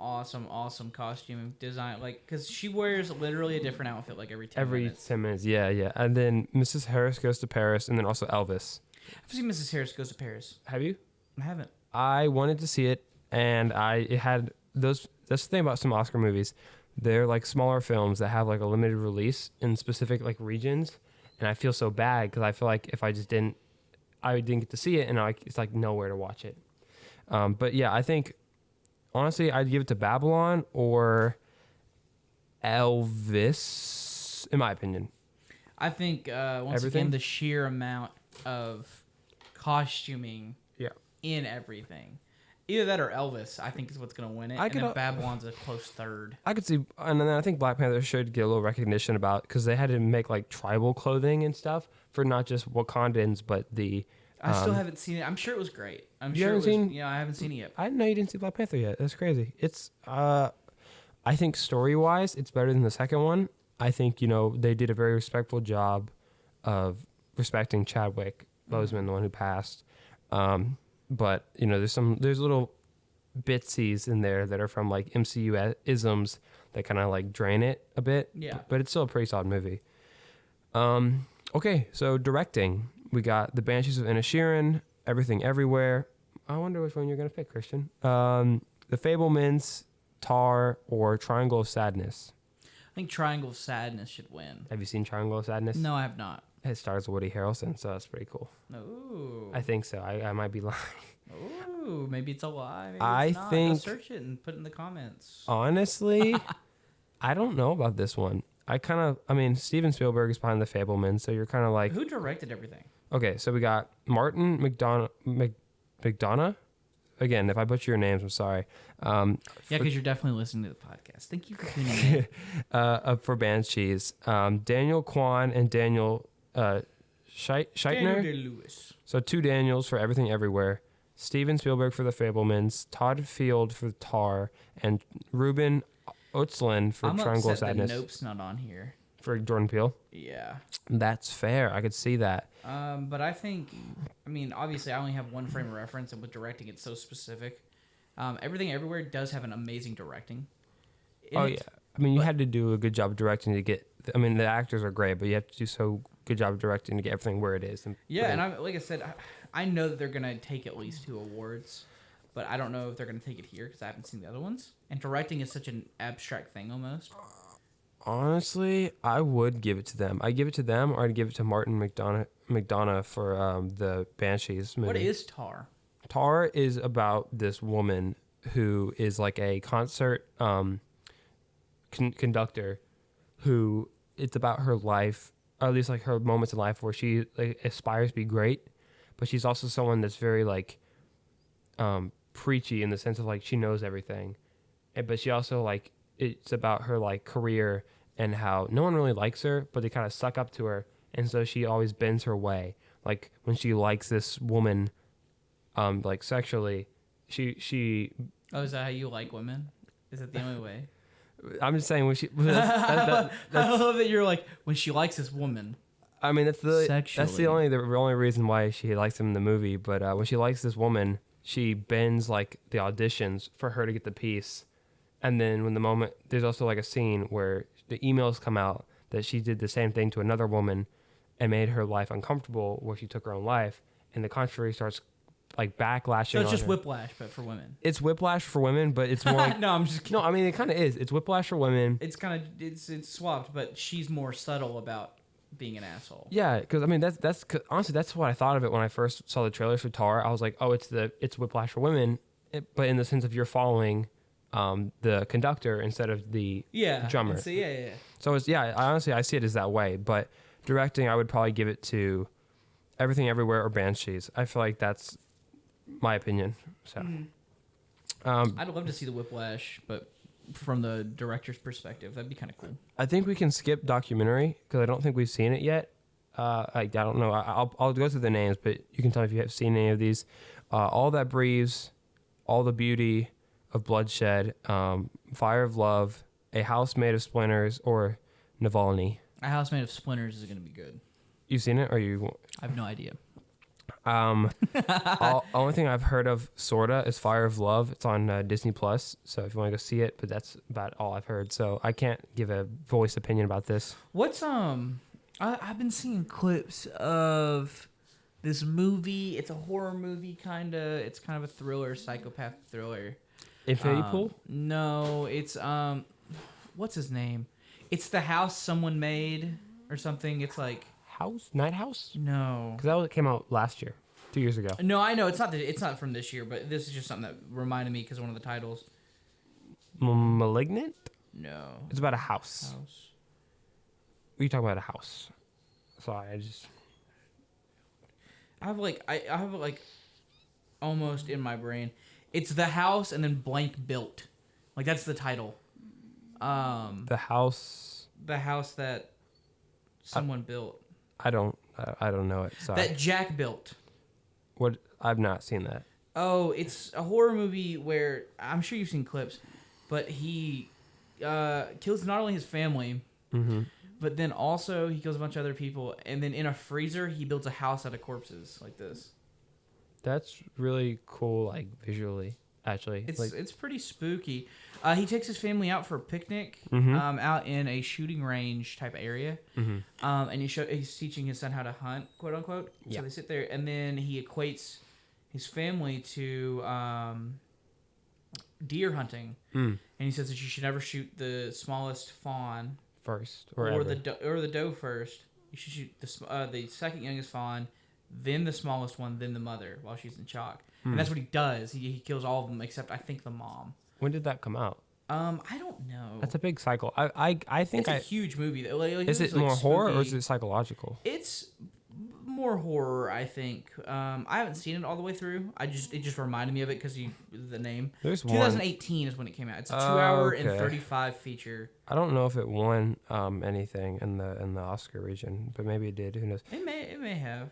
costume design. Like, because she wears literally a different outfit like every 10 minutes. 10 minutes, yeah. And then Mrs. Harris Goes to Paris, and then also Elvis. I've seen Mrs. Harris Goes to Paris. Have you? I haven't. I wanted to see it, and it had those. That's the thing about some Oscar movies; they're like smaller films that have like a limited release in specific like regions, and I feel so bad because I feel like if I didn't get to see it, and it's like nowhere to watch it. But yeah, I think honestly, I'd give it to Babylon or Elvis, in my opinion. I think once again the sheer amount of costuming. Yeah. In everything. Either that or Elvis, I think, is what's going to win it. And then Babylon's a close third. I could see, and then I think Black Panther should get a little recognition because they had to make like tribal clothing and stuff for not just Wakandans, but the. I still haven't seen it. I'm sure it was great. I haven't seen it yet. I didn't know you didn't see Black Panther yet. That's crazy. It's, I think story wise, it's better than the second one. I think, they did a very respectful job of respecting Chadwick Boseman, the one who passed. But there's little bitsies in there that are from like MCU isms that kind of like drain it a bit. Yeah. But it's still a pretty solid movie. Okay, so directing, we got The Banshees of Inisherin, Everything Everywhere. I wonder which one you're gonna pick, Christian. The Fabelmans, Tar, or Triangle of Sadness. I think Triangle of Sadness should win. Have you seen Triangle of Sadness? No, I have not. It stars Woody Harrelson, so that's pretty cool. Ooh. I think so. I might be lying. Ooh, maybe it's a lie. Maybe I it's not. think. Go search it and put it in the comments. Honestly, I don't know about this one. Steven Spielberg is behind The Fabelmans, so you're kind of like. Who directed everything? Okay, so we got Martin McDonough. Again, if I butcher your names, I'm sorry. Yeah, because you're definitely listening to the podcast. Thank you for tuning in. For Banshees. Daniel Kwan and Daniel Scheitner. Daniel Day-Lewis. So 2 Daniels for Everything Everywhere. Steven Spielberg for The Fabelmans. Todd Field for Tar. And Ruben Östlund for Triangle of Sadness. Nope's not on here. For Jordan Peele? Yeah. That's fair. I could see that. But I think, obviously I only have one frame of reference, and with directing it's so specific. Everything Everywhere does have an amazing directing. Yeah. You had to do a good job of directing to get, the actors are great, but you have to do so good job of directing to get everything where it is. Like I said, I know that they're going to take at least 2 awards, but I don't know if they're going to take it here because I haven't seen the other ones. And directing is such an abstract thing almost. Honestly, I would give it to them. I'd give it to them, or I'd give it to Martin McDonough for the Banshees movie. What is Tar? Tar is about this woman who is like a concert conductor who, it's about her life, or at least like her moments in life where she like aspires to be great, but she's also someone that's very like preachy in the sense of like she knows everything, but she also like, it's about her like career and how no one really likes her, but they kind of suck up to her, and so she always bends her way. Like when she likes this woman, like sexually, she. Oh, is that how you like women? Is that the only way? I'm just saying when she. I love that you're like when she likes this woman. That's the only reason why she likes him in the movie. But when she likes this woman, she bends like the auditions for her to get the piece. And then there's also like a scene where the emails come out that she did the same thing to another woman and made her life uncomfortable, where she took her own life, and the controversy starts like backlashing. So it's on just her. Whiplash, but for women. It's Whiplash for women, but it's more. No, I'm just kidding. No, I mean it kind of is. It's Whiplash for women. It's kind of it's swapped, but she's more subtle about being an asshole. Yeah, because I mean that's honestly that's what I thought of it when I first saw the trailers for Tar. I was like, oh, it's Whiplash for women, but in the sense of you're following the conductor instead of the drummer. So yeah. So it's honestly I see it as that way. But directing, I would probably give it to Everything Everywhere or Banshees. I feel like that's my opinion. So I'd love to see the Whiplash, but from the director's perspective, that'd be kind of cool. I think we can skip documentary because I don't think we've seen it yet. I don't know. I'll go through the names, but you can tell if you have seen any of these. All That Breathes, All the Beauty of Bloodshed, Fire of Love, A House Made of Splinters, or Navalny. A House Made of Splinters is going to be good. You've seen it, or you? I have no idea. Only thing I've heard of sorta is Fire of Love. It's on Disney Plus, so if you want to go see it, but that's about all I've heard. So I can't give a voice opinion about this. What's I've been seeing clips of this movie. It's a horror movie, kind of. It's kind of a thriller, psychopath thriller. Infinity Pool? No, it's what's his name? It's the house someone made or something. It's like Night House? no. Because that came out last year, 2 years ago. No, I know it's not from this year, but this is just something that reminded me because one of the titles. Malignant? No. It's about a house. House. What are you talking about? A house? Sorry, I have like almost in my brain. It's the house and then blank built. Like that's the title. The house. The house that someone built. I don't know it. Sorry. That Jack built. What? I've not seen that. Oh, it's a horror movie where I'm sure you've seen clips, but he kills not only his family, but then also he kills a bunch of other people, and then in a freezer he builds a house out of corpses like this. That's really cool, like visually. Actually, It's pretty spooky. He takes his family out for a picnic, Mm-hmm. out in a shooting range type area, and he's teaching his son how to hunt, quote unquote. Yeah. So they sit there, and then he equates his family to deer hunting, and he says that you should never shoot the smallest fawn first or the doe first. You should shoot the second youngest fawn, then the smallest one, then the mother while she's in shock. And that's what he does. He kills all of them except I think the mom. When did that come out? I don't know. That's a big cycle. I think it's a huge movie. Is it more horror or is it psychological? It's more horror, I think. I haven't seen it all the way through. It just reminded me of it because the name. There's 2018 is when it came out. It's a 2-hour and okay. 35 feature. I don't know if it won anything in the Oscar region, but maybe it did. Who knows? It may have.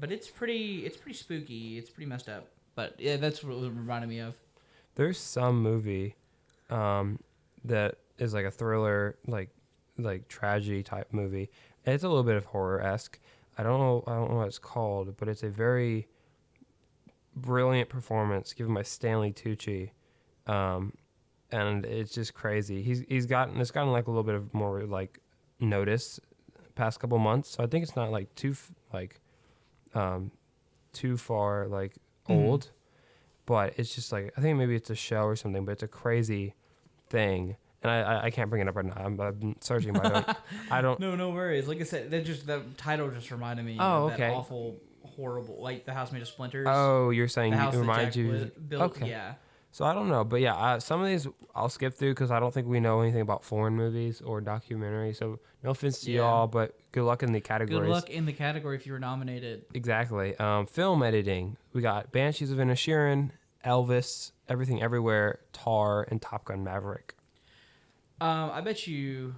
But it's pretty spooky. It's pretty messed up. But yeah, that's what it reminded me of. There's some movie that is like a thriller, like tragedy type movie. And it's a little bit of horror-esque. I don't know what it's called, but it's a very brilliant performance given by Stanley Tucci. And it's just crazy. It's gotten like a little bit of more like notice past couple months. So I think it's not like too far like old, but it's just like I think maybe it's a show or something. But it's a crazy thing, and I can't bring it up right now. I'm searching, but I don't. No worries. Like I said, the title just reminded me of that awful, horrible, like The House Made of Splinters. Oh, you're saying it reminds you? Built, okay. Yeah. So I don't know, but yeah, some of these I'll skip through because I don't think we know anything about foreign movies or documentaries. So no offense to y'all, but good luck in the categories. Good luck in the category if you were nominated. Exactly. Film editing. We got Banshees of Inisherin, Elvis, Everything Everywhere, Tar, and Top Gun Maverick. I bet you.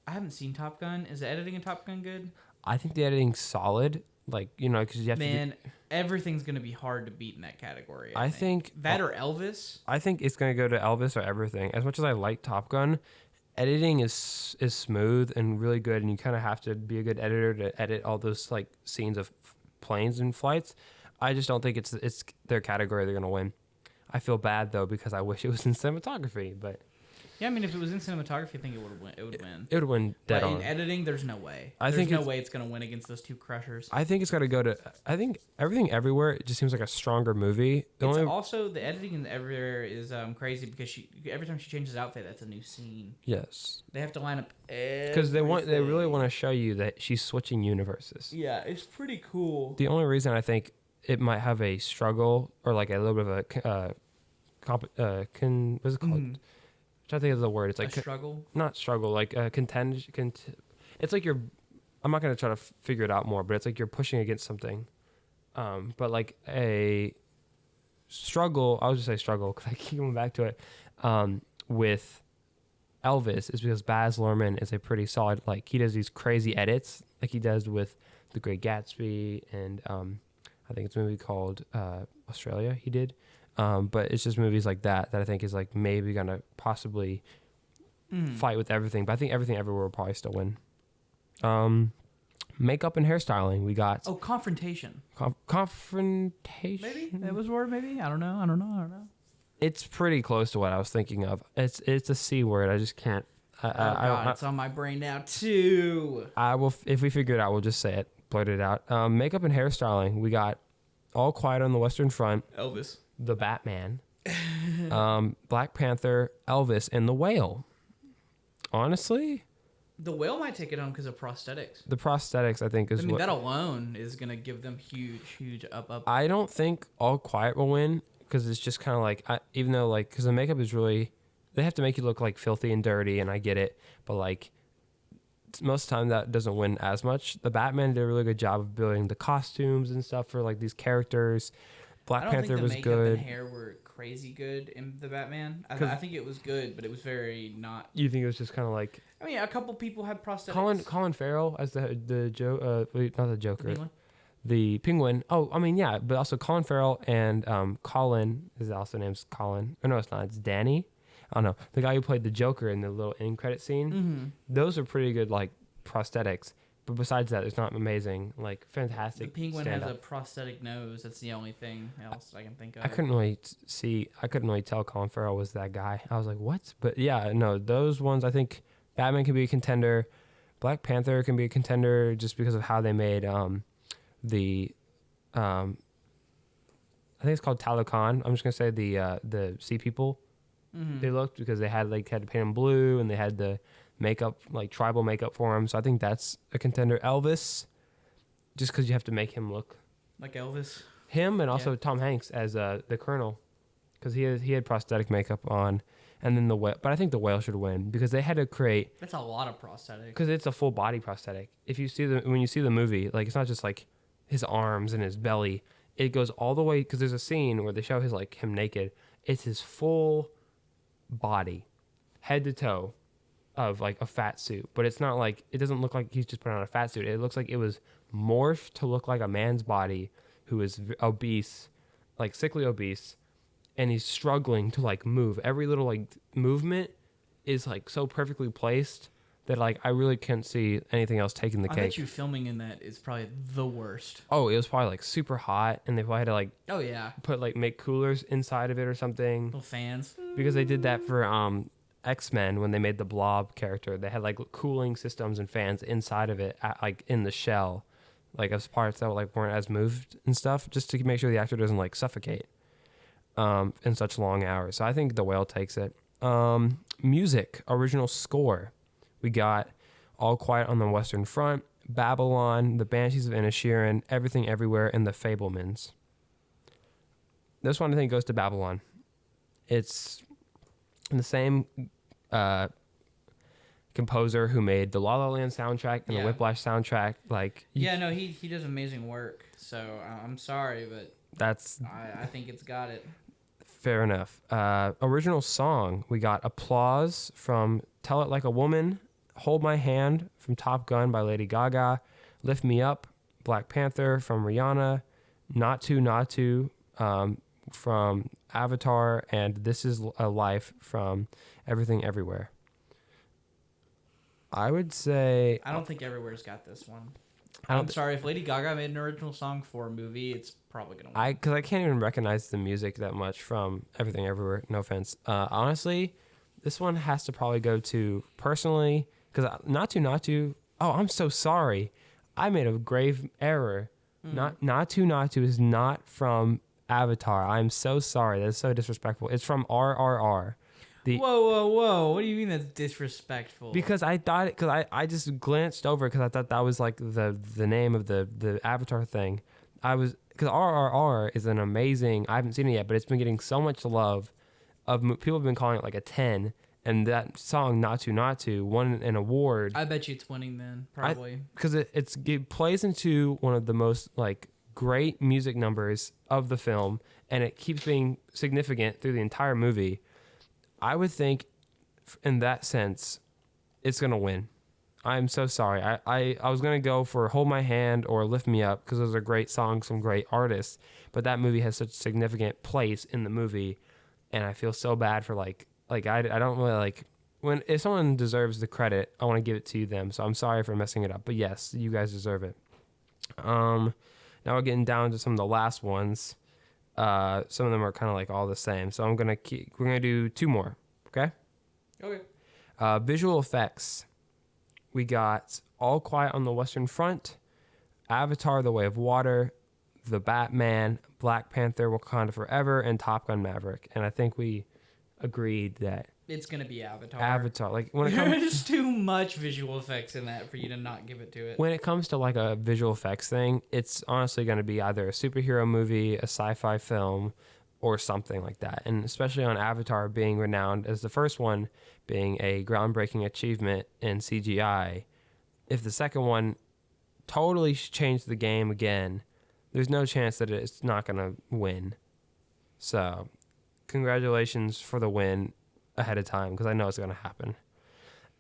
I haven't seen Top Gun. Is the editing in Top Gun good? I think the editing's solid. Like, because you have to. Everything's going to be hard to beat in that category. I think that or Elvis. I think it's going to go to Elvis or Everything. As much as I like Top Gun, editing is smooth and really good, and you kind of have to be a good editor to edit all those like scenes of planes and flights. I just don't think it's their category they're going to win. I feel bad though because I wish it was in cinematography, but Yeah, I mean, if it was in cinematography, I think it would win. It would win. It would win dead But on. in editing, there's no way. I think there's no way it's gonna win against those two crushers. I think it's got to go to. I think Everything Everywhere. It just seems like a stronger movie. Also the editing in Everywhere is crazy because every time she changes outfit, that's a new scene. Yes. They have to line up Because they really want to show you that she's switching universes. Yeah, it's pretty cool. The only reason I think it might have a struggle or like a little bit of what's it called? I'm trying to think of the word. It's like a struggle. Not struggle, like it's like you're. I'm not gonna try to figure it out more, but it's like you're pushing against something. But like a struggle, I'll just say struggle because I keep going back to it. With Elvis is because Baz Luhrmann is a pretty solid. Like he does these crazy edits, like he does with The Great Gatsby, and I think it's a movie called Australia. He did. But it's just movies like that I think is like maybe gonna possibly fight with everything. But I think Everything Everywhere will probably still win. Makeup and hairstyling, we got. Oh, confrontation. Confrontation. Maybe that was a word. Maybe I don't know. It's pretty close to what I was thinking of. It's a C word. I just can't. It's on my brain now too. I will. If we figure it out, we'll just say it. Blurt it out. Makeup and hairstyling, we got All Quiet on the Western Front. Elvis. The Batman, Black Panther, Elvis, and The Whale. Honestly, The Whale might take it home because of prosthetics. the prosthetics I think is that alone is gonna give them huge up. I don't think All Quiet will win because it's just kind of like even though like because the makeup is really they have to make you look like filthy and dirty and I get it, but like most of the time that doesn't win as much. The Batman did a really good job of building the costumes and stuff for like these characters. Black Panther was good. I don't think the makeup and hair were crazy good in the Batman. I think it was good, but it was very not. You think it was just kind of like? I mean, a couple people had prosthetics. Colin Farrell as the not the Joker, the Penguin. The Penguin. Oh, I mean, yeah, but also Colin Farrell and Colin is also name's Colin. Oh no, it's not. It's Danny. I don't know. The guy who played the Joker in the little end credit scene. Mm-hmm. Those are pretty good, like prosthetics. But besides that, it's not amazing. Like fantastic. The Penguin stand-up. has a prosthetic nose. That's the only thing else I can think of. I couldn't really tell Colin Farrell was that guy. I was like, what? But yeah, no, those ones. I think Batman can be a contender. Black Panther can be a contender just because of how they made I think it's called Talokan. I'm just gonna say the sea people. Mm-hmm. They looked because they had to paint them blue and they had the makeup, like tribal makeup for him. So I think that's a contender. Elvis, just because you have to make him look like Elvis. Him and also Tom Hanks as the Colonel, because he had prosthetic makeup on, and then the whale. But I think the Whale should win because they had to create. That's a lot of prosthetics. Because it's a full body prosthetic. If you see when you see the movie, like it's not just like his arms and his belly. It goes all the way because there's a scene where they show him naked. It's his full body, head to toe, of like a fat suit, but it's not like it doesn't look like he's just putting on a fat suit. It looks like it was morphed to look like a man's body who is obese, like sickly obese, and he's struggling to like move. Every little like movement is like so perfectly placed that like I really can't see anything else taking the cake. I bet you filming in that is probably the worst. Oh, it was probably like super hot, and they probably had to like make coolers inside of it or something. Little fans. Because they did that for X-Men when they made the Blob character. They had like cooling systems and fans inside of it, like in the shell, like as parts that like weren't as moved and stuff, just to make sure the actor doesn't like suffocate in such long hours. So I think The Whale takes it. Music, original score. We got All Quiet on the Western Front, Babylon, The Banshees of Inisherin, Everything Everywhere, and The Fabelmans. This one I think goes to Babylon. It's the same composer who made the La La Land soundtrack and the Whiplash soundtrack. Like, he does amazing work. So I'm sorry, but I think it's got it. Fair enough. Original song, we got Applause from Tell It Like a Woman, Hold My Hand from Top Gun by Lady Gaga, Lift Me Up, Black Panther from Rihanna, Not To from Avatar, and This Is a Life from Everything Everywhere. I would say... I don't think Everywhere's got this one. I'm sorry, if Lady Gaga made an original song for a movie, it's probably going to win. Because I can't even recognize the music that much from Everything Everywhere. No offense. Honestly, This one has to probably go to personally because Natu. Oh, I'm so sorry. I made a grave error. Natu is not from Avatar. I'm so sorry. That's so disrespectful. It's from RRR. Whoa! What do you mean that's disrespectful? Because I just glanced over because I thought that was like the name of the Avatar thing. Because RRR is an amazing. I haven't seen it yet, but it's been getting so much love. People have been calling it like a 10. And that song Natu won an award. I bet you it's winning then, probably. Because it plays into one of the most like great music numbers of the film, and it keeps being significant through the entire movie. I would think, in that sense, it's gonna win. I'm so sorry. I was gonna go for Hold My Hand or Lift Me Up because those are great songs from great artists, but that movie has such a significant place in the movie, and I feel so bad for I don't really like if someone deserves the credit, I want to give it to them. So I'm sorry for messing it up, but yes, you guys deserve it. Now we're getting down to some of the last ones. Some of them are kind of like all the same. So we're gonna do 2 more. Okay. Okay. Visual effects. We got All Quiet on the Western Front, Avatar: The Way of Water, The Batman, Black Panther: Wakanda Forever, and Top Gun: Maverick. And I think we agreed that it's gonna be Avatar. Avatar, like when it comes, there's too much visual effects in that for you to not give it to it. When it comes to like a visual effects thing, it's honestly going to be either a superhero movie, a sci-fi film, or something like that. And especially on Avatar being renowned as the first one, being a groundbreaking achievement in CGI. If the second one totally changed the game again, there's no chance that it's not going to win. So, congratulations for the win ahead of time because I know it's going to happen.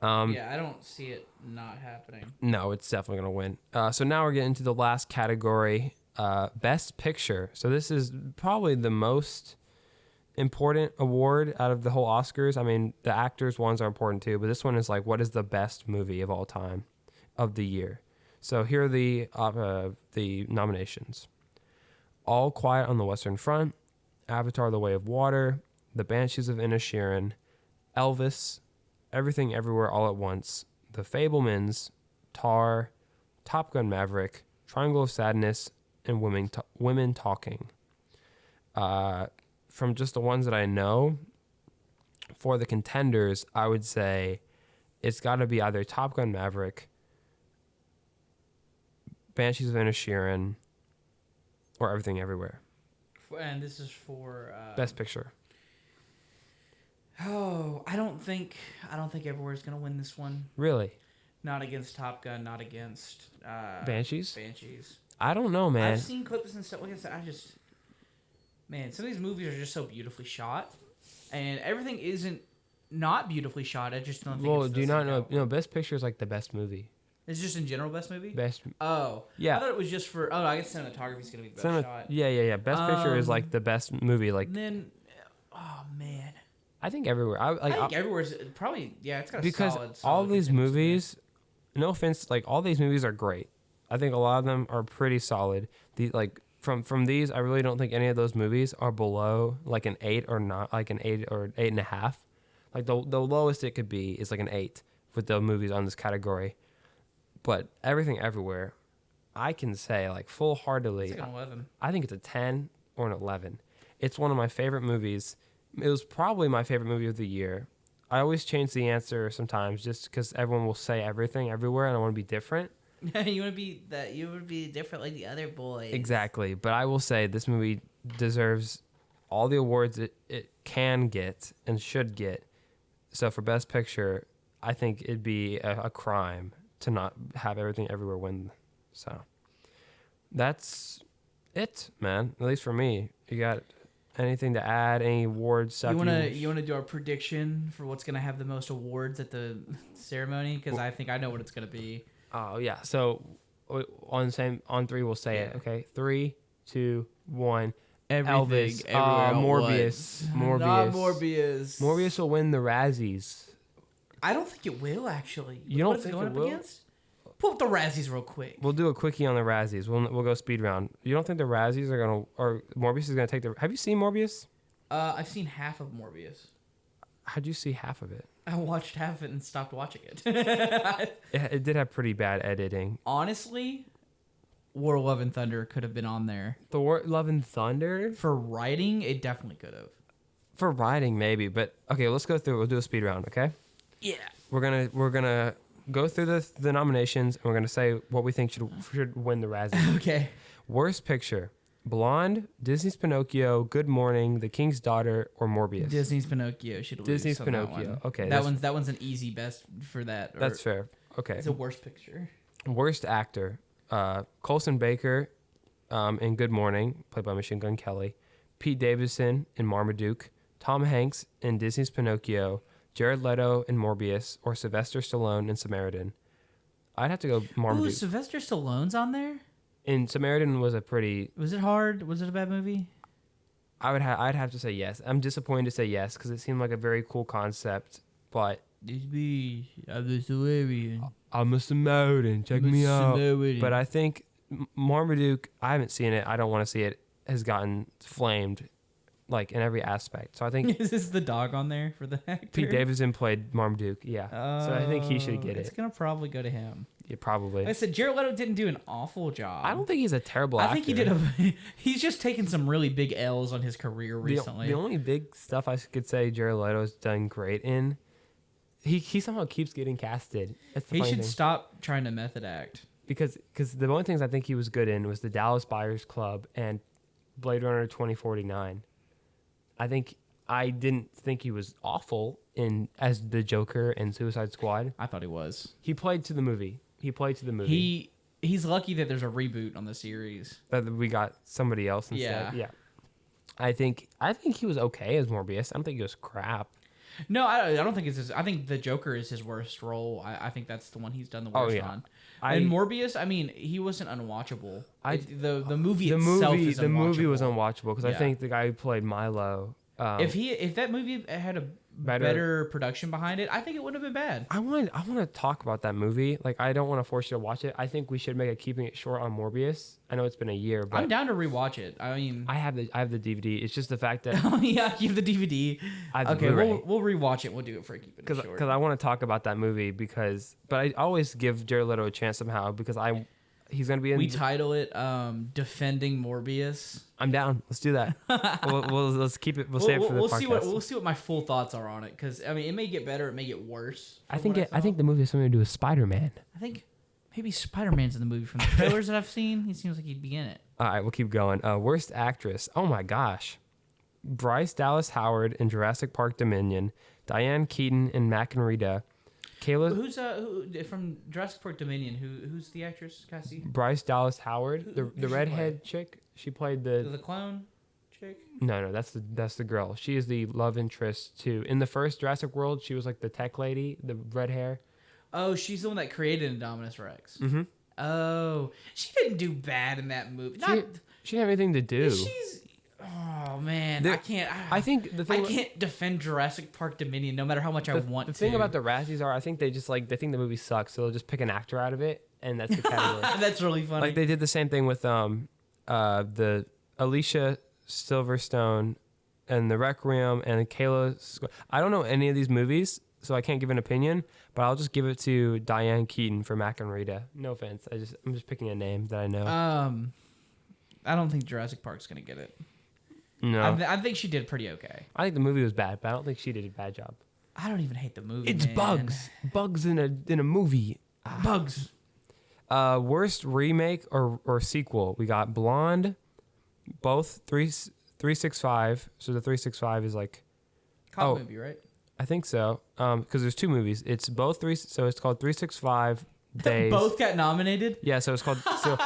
Yeah, I don't see it not happening. No, it's definitely going to win. So now we're getting to the last category, Best Picture. So this is probably the most important award out of the whole Oscars. I mean, the actors ones are important too, but this one is like, what is the best movie of all time of the year? So here are the nominations. All Quiet on the Western Front, Avatar: The Way of Water, The Banshees of Inisherin, Elvis, Everything Everywhere All at Once, The Fabelmans, Tar, Top Gun: Maverick, Triangle of Sadness, and Women Talking. From just the ones that I know, for the contenders, I would say it's got to be either Top Gun: Maverick, Banshees of Inisherin, or Everything Everywhere. And this is for Best Picture. Oh, I don't think Everywhere's gonna win this one. Really? Not against Top Gun. Not against Banshees. Banshees. I don't know, man. I've seen clips and stuff like that. Some of these movies are just so beautifully shot, and everything isn't not beautifully shot. I just don't think. Well, do you not know? No, Best Picture is like the best movie. It's just in general best movie. Best. Oh, yeah. I thought it was just for. Oh, I guess cinematography is gonna be the best shot. Yeah. Best Picture is like the best movie. Like then, oh man. I think Everywhere. I think Everywhere's probably it's got a because solid all these movies. there. No offense, like all these movies are great. I think a lot of them are pretty solid. From these, I really don't think any of those movies are below like an 8 or not, like an 8 or 8.5. Like the lowest it could be is like an 8 with the movies on this category. But Everything Everywhere, I can say like full-heartedly, It's like an 11. I think it's a 10 or an 11. It's one of my favorite movies. It was probably my favorite movie of the year. I always change the answer sometimes just because everyone will say Everything Everywhere and I want to be different. You want to be that. You would be different like the other boys. Exactly, but I will say this movie deserves all the awards it can get and should get. So for Best Picture, I think it'd be a crime to not have Everything Everywhere win. So that's it, man. At least for me. You got anything to add? Any awards stuff? You wanna do our prediction for what's gonna have the most awards at the ceremony? Because I think I know what it's gonna be. Oh yeah. So on 3 we'll say it. Okay, 3, 2, 1. Everything, Elvis. Morbius. Not Morbius. Morbius will win the Razzies. I don't think it will actually. You don't what think going it up will? Against? Pull up the Razzies real quick. We'll do a quickie on the Razzies. We'll go speed round. You don't think the Razzies are gonna or Morbius is gonna take the? Have you seen Morbius? I've seen half of Morbius. How'd you see half of it? I watched half of it and stopped watching it. It did have pretty bad editing. Honestly, War, Love, and Thunder could have been on there. Thor, Love, and Thunder? For writing, it definitely could have. For writing, maybe. But, okay, let's go through. We'll do a speed round, okay? Yeah. We're gonna go through the nominations, and we're going to say what we think should win the Razzie. Okay. Worst picture. Blonde, Disney's Pinocchio, Good Morning, The King's Daughter, or Morbius? Disney's Pinocchio should lose. Disney's on Pinocchio. That one. Okay. That one's an easy best for that. That's fair. Okay. It's a worst picture. Worst actor. Colson Baker in Good Morning, played by Machine Gun Kelly. Pete Davidson in Marmaduke. Tom Hanks in Disney's Pinocchio. Jared Leto in Morbius, or Sylvester Stallone in Samaritan. I'd have to go Marmaduke. Ooh, Sylvester Stallone's on there? And Samaritan was a pretty... Was it hard? Was it a bad movie? I'd have to say yes. I'm disappointed to say yes, because it seemed like a very cool concept, but... It's me. I'm the Samaritan. I'm a Samaritan. Check me out. Samaritan. But I think Marmaduke, I haven't seen it. I don't want to see it. Has gotten flamed, like in every aspect. So I think Is this the dog on there for the actor? Pete Davidson played Marmaduke. Yeah. So I think he should get It's it. gonna probably go to him. Yeah, probably. Like I said, Jared Leto didn't do an awful job. I don't think he's a terrible actor. I think he did he's just taken some really big L's on his career recently. The only big stuff I could say Jared Leto's done great in, he somehow keeps getting casted. That's the He funny should thing. stop trying to method act. Because the only things I think he was good in was the Dallas Buyers Club and Blade Runner 2049. I didn't think he was awful as the Joker in Suicide Squad. I thought he was. He played to the movie. He's lucky that there's a reboot on the series. That we got somebody else instead. Yeah. I think he was okay as Morbius. I don't think he was crap. No, I don't think it's his. I think the Joker is his worst role. I think that's the one he's done the worst on. And Morbius, I mean, he wasn't unwatchable. The movie itself is unwatchable. The movie was unwatchable because I Yeah. think the guy who played Milo. If that movie had a better production behind it, I think it wouldn't have been bad. I want to talk about that movie. Like, I don't want to force you to watch it. I think we should make it keeping it short on Morbius. I know it's been a year, but I'm down to rewatch it. I mean, I have the DVD. It's just the fact that oh yeah, you have the DVD. I have the Okay, Blu-ray. we'll rewatch it. We'll do it for keeping it because short. I want to talk about that movie but I always give Jared Leto a chance somehow because he's gonna be in. We title it "Defending Morbius." I'm down. Let's do that. Let's keep it. We'll save it for the podcast. We'll see what my full thoughts are on it because I mean it may get better, it may get worse. I think the movie has something to do with Spider-Man. I think maybe Spider-Man's in the movie from the trailers that I've seen. He seems like he'd be in it. All right, we'll keep going. Worst actress. Oh my gosh, Bryce Dallas Howard in Jurassic Park Dominion, Diane Keaton in Mac and Rita, Kayla. Who's who from Jurassic Park Dominion? Who's the actress, Cassie? Bryce Dallas Howard, Who the she redhead chick. She played The clone chick. No, that's the girl. She is the love interest too. In the first Jurassic World, she was like the tech lady, the red hair. Oh, she's the one that created Indominus Rex. Mm-hmm. Oh, she didn't do bad in that movie. She didn't have anything to do. Oh man, I can't. I think the thing I can't defend Jurassic Park Dominion no matter how much I want to. The thing about the Razzies are, I think they think the movie sucks, so they'll just pick an actor out of it, and that's the category. That's really funny. Like they did the same thing with the Alicia Silverstone and the Requiem and Kayla. I don't know any of these movies, so I can't give an opinion, but I'll just give it to Diane Keaton for Mac and Rita. No offense, I'm just picking a name that I know. I don't think Jurassic Park's gonna get it. No, I think she did pretty okay. I think the movie was bad, but I don't think she did a bad job. I don't even hate the movie. It's man. bugs in a movie. Bugs. Worst remake or sequel. We got Blonde, both 365. So the 365 is like Cop movie, right? I think so. Because there's two movies. It's both so it's called 365 Days. Both got nominated. Yeah, so it's called so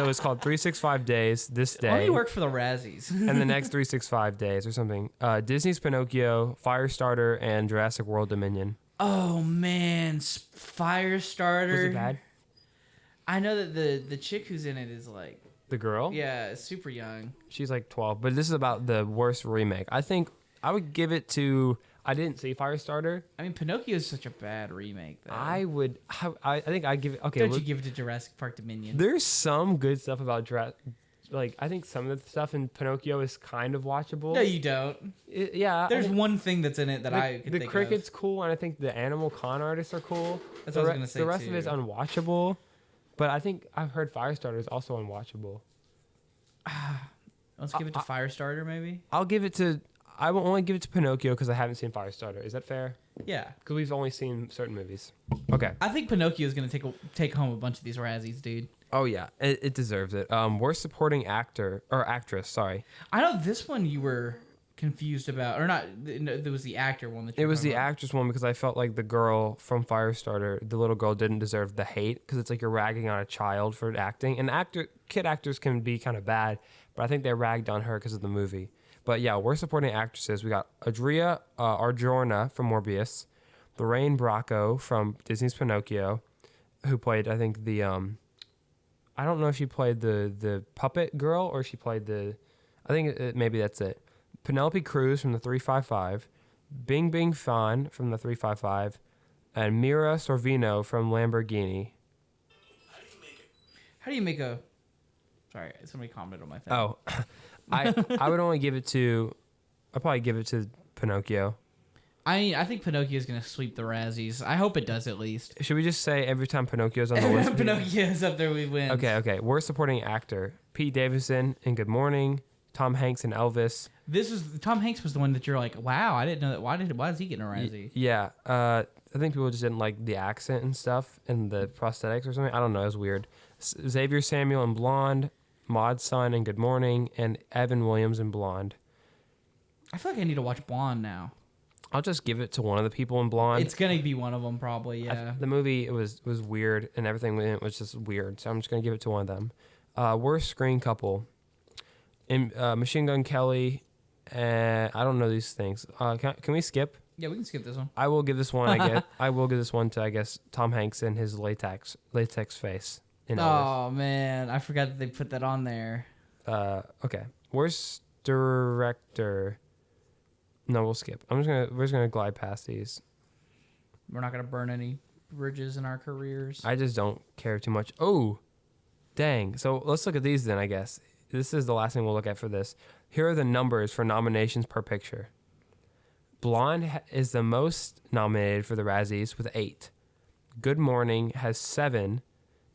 it's called 365 Days this day. Only worked for the Razzies. And the next 365 days or something. Disney's Pinocchio, Firestarter, and Jurassic World Dominion. Oh man, Firestarter. Was it bad? I know that the chick who's in it is like The girl? Yeah, super young. She's like 12. But this is about the worst remake. I think I would give it to... I didn't see Firestarter. I mean, Pinocchio is such a bad remake, though. I think I'd give it... Okay, Don't you give it to Jurassic Park Dominion? There's some good stuff about like I think some of the stuff in Pinocchio is kind of watchable. No, you don't. Yeah, There's one thing that's in it that I could the think cricket's of. cool, and I think the animal con artists are cool. That's what I was gonna say. The rest of it's unwatchable, but I think I've heard Firestarter is also unwatchable. Let's give it to Firestarter, maybe. I'll give it to. I will only give it to Pinocchio because I haven't seen Firestarter. Is that fair? Yeah. Because we've only seen certain movies. Okay. I think Pinocchio is gonna take home a bunch of these Razzies, dude. Oh yeah, it deserves it. Worst supporting actor or actress. Sorry. I know this one you were confused about, or not? There was the actor one that you. It was the actress one because I felt like the girl from Firestarter, the little girl, didn't deserve the hate because it's like you're ragging on a child for acting. And kid actors can be kind of bad, but I think they ragged on her because of the movie. But yeah, we're supporting actresses. We got Adria Arjona from Morbius, Lorraine Bracco from Disney's Pinocchio, who played, I think, the I don't know if she played the puppet girl or she played I think maybe that's it. Penelope Cruz from the 355, Bing Bing Fan from the 355, and Mira Sorvino from Lamborghini. How do you make a? Sorry, somebody commented on my thing. Oh, I would only give it to. I'd probably give it to Pinocchio. I think Pinocchio is gonna sweep the Razzies. I hope it does at least. Should we just say every time Pinocchio's on the list? Pinocchio's up there, we win. Okay. Worst supporting actor: Pete Davidson in Good Morning, Tom Hanks in Elvis. Tom Hanks was the one that you're like, wow, I didn't know that. Why is he getting a Razzie? Yeah, I think people just didn't like the accent and stuff and the prosthetics or something. I don't know. It was weird. Xavier Samuel in Blonde, Maud Son in Good Morning, and Evan Williams in Blonde. I feel like I need to watch Blonde now. I'll just give it to one of the people in Blonde. It's gonna be one of them, probably. Yeah. The movie it was weird and everything in it was just weird. So I'm just gonna give it to one of them. Worst screen couple. In Machine Gun Kelly. I don't know these things. Can we skip? Yeah, we can skip this one. I will give this one. I will give this one to Tom Hanks and his latex face. Oh man, I forgot that they put that on there. Okay. Worst director. No, we'll skip. We're just gonna glide past these. We're not gonna burn any bridges in our careers. I just don't care too much. Oh, dang. So let's look at these then. I guess this is the last thing we'll look at for this. Here are the numbers for nominations per picture. Blonde is the most nominated for the Razzies with 8. Good Morning has 7.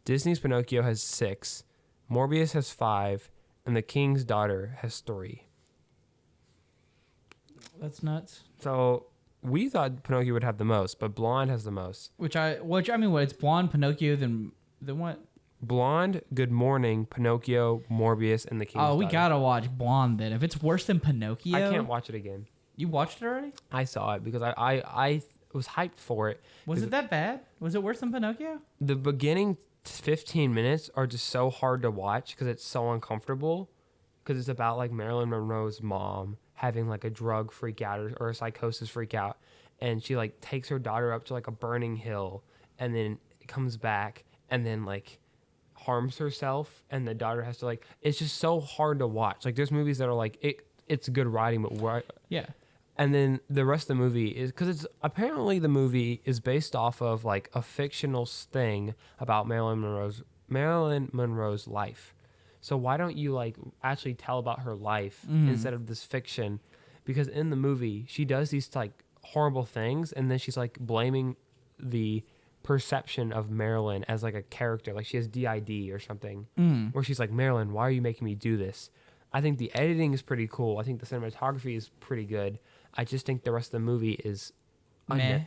Disney's Pinocchio has 6. Morbius has 5. And The King's Daughter has 3. That's nuts. So we thought Pinocchio would have the most, but Blonde has the most. Which I mean, what? It's Blonde, Pinocchio, then what? Blonde, Good Morning, Pinocchio, Morbius, and The King's Daughter. Oh, we gotta watch Blonde then. If it's worse than Pinocchio, I can't watch it again. You watched it already? I saw it because I was hyped for it. Was it that bad? Was it worse than Pinocchio? The beginning 15 minutes are just so hard to watch because it's so uncomfortable. Because it's about like Marilyn Monroe's mom having like a drug freak out or a psychosis freak out, and she like takes her daughter up to like a burning hill, and then comes back and then like harms herself, and the daughter has to like. It's just so hard to watch. Like there's movies that are like it's good writing, but yeah. And then the rest of the movie is because it's apparently the movie is based off of like a fictional thing about Marilyn Monroe's life. So why don't you like actually tell about her life instead of this fiction? Because in the movie she does these like horrible things, and then she's like blaming the perception of Marilyn as like a character, like she has DID or something, where she's like, Marilyn, why are you making me do this? I think the editing is pretty cool. I think the cinematography is pretty good. I just think the rest of the movie is meh.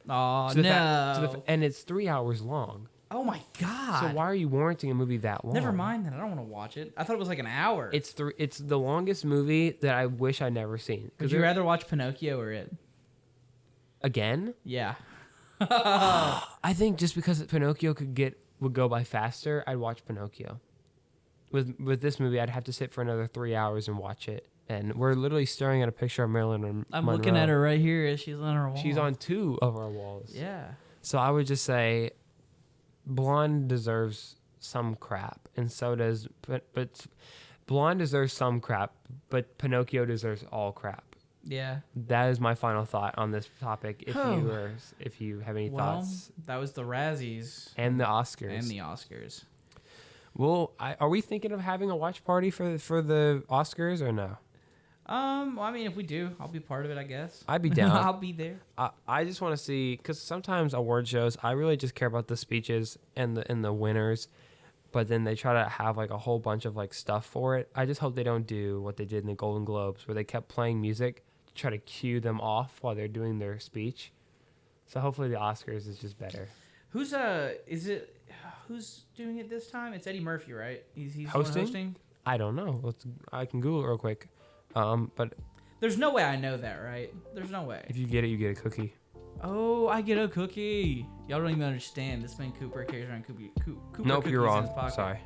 Oh, no. And it's 3 hours long. Oh my god. So why are you warranting a movie that long? Never mind that. I don't want to watch it. I thought it was like an hour. It's the longest movie that I wish I'd never seen. Would you rather watch Pinocchio or it? Again? Yeah. I think just because Pinocchio would go by faster, I'd watch Pinocchio. With this movie, I'd have to sit for another 3 hours and watch it. And we're literally staring at a picture of Marilyn Monroe. I'm looking at her right here as she's on her wall. She's on 2 of our walls. Yeah. So I would just say Blonde deserves some crap, and so does but Blonde deserves some crap, but Pinocchio deserves all crap. Yeah. That is my final thought on this topic. If you have any thoughts. That was the Razzies And the Oscars. Well, are we thinking of having a watch party for the Oscars or no? Well, I mean, if we do, I'll be part of it, I guess. I'd be down. I'll be there. I just want to see, because sometimes award shows, I really just care about the speeches and the winners, but then they try to have like a whole bunch of like stuff for it. I just hope they don't do what they did in the Golden Globes, where they kept playing music to try to cue them off while they're doing their speech. So hopefully the Oscars is just better. Who's doing it this time? It's Eddie Murphy, right? He's the one hosting. I don't know. I can Google it real quick. But there's no way I know that, right? There's no way. If you get it, you get a cookie. Oh, I get a cookie. Y'all don't even understand. This man Cooper carries around Cooper nope, cookies you're wrong. in his pocket. Sorry.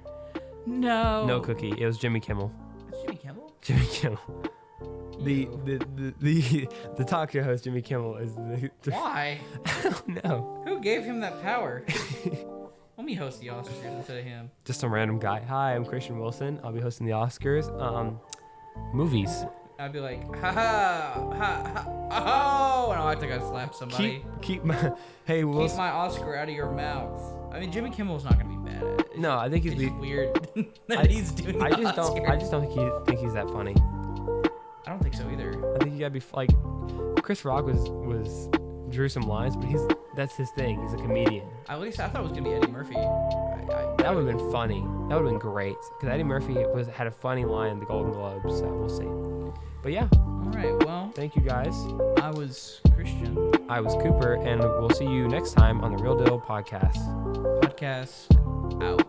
No. No cookie. It was Jimmy Kimmel. It's Jimmy Kimmel? Jimmy Kimmel. The talk show host Jimmy Kimmel is the Why? I don't know. Who gave him that power? Let me host the Oscars instead of him. Just some random guy. Hi, I'm Christian Wilson. I'll be hosting the Oscars. Movies. I'd be like, ha ha, ha, ha, oh, and I'll act like I slapped somebody. Keep my keep my Oscar out of your mouth. I mean, Jimmy Kimmel's not gonna be bad at it. No, I think it's weird that he's doing. I just don't think he's that funny. I don't think so either. I think you gotta be like, Chris Rock was drew some lines, but that's his thing. He's a comedian. At least I thought it was gonna be Eddie Murphy. That would have been funny. That would have been great. Because Eddie Murphy had a funny line in the Golden Globes, so we'll see. But yeah. All right, well. Thank you guys. I was Christian. I was Cooper, and we'll see you next time on the Real Deal Podcast. Podcast out.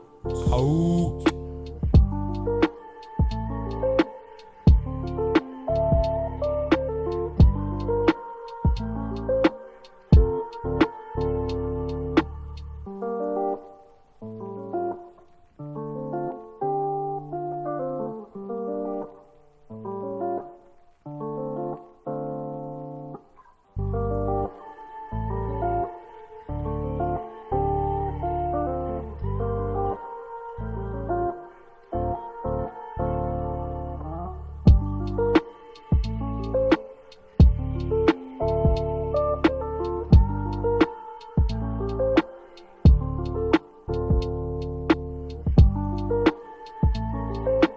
Out.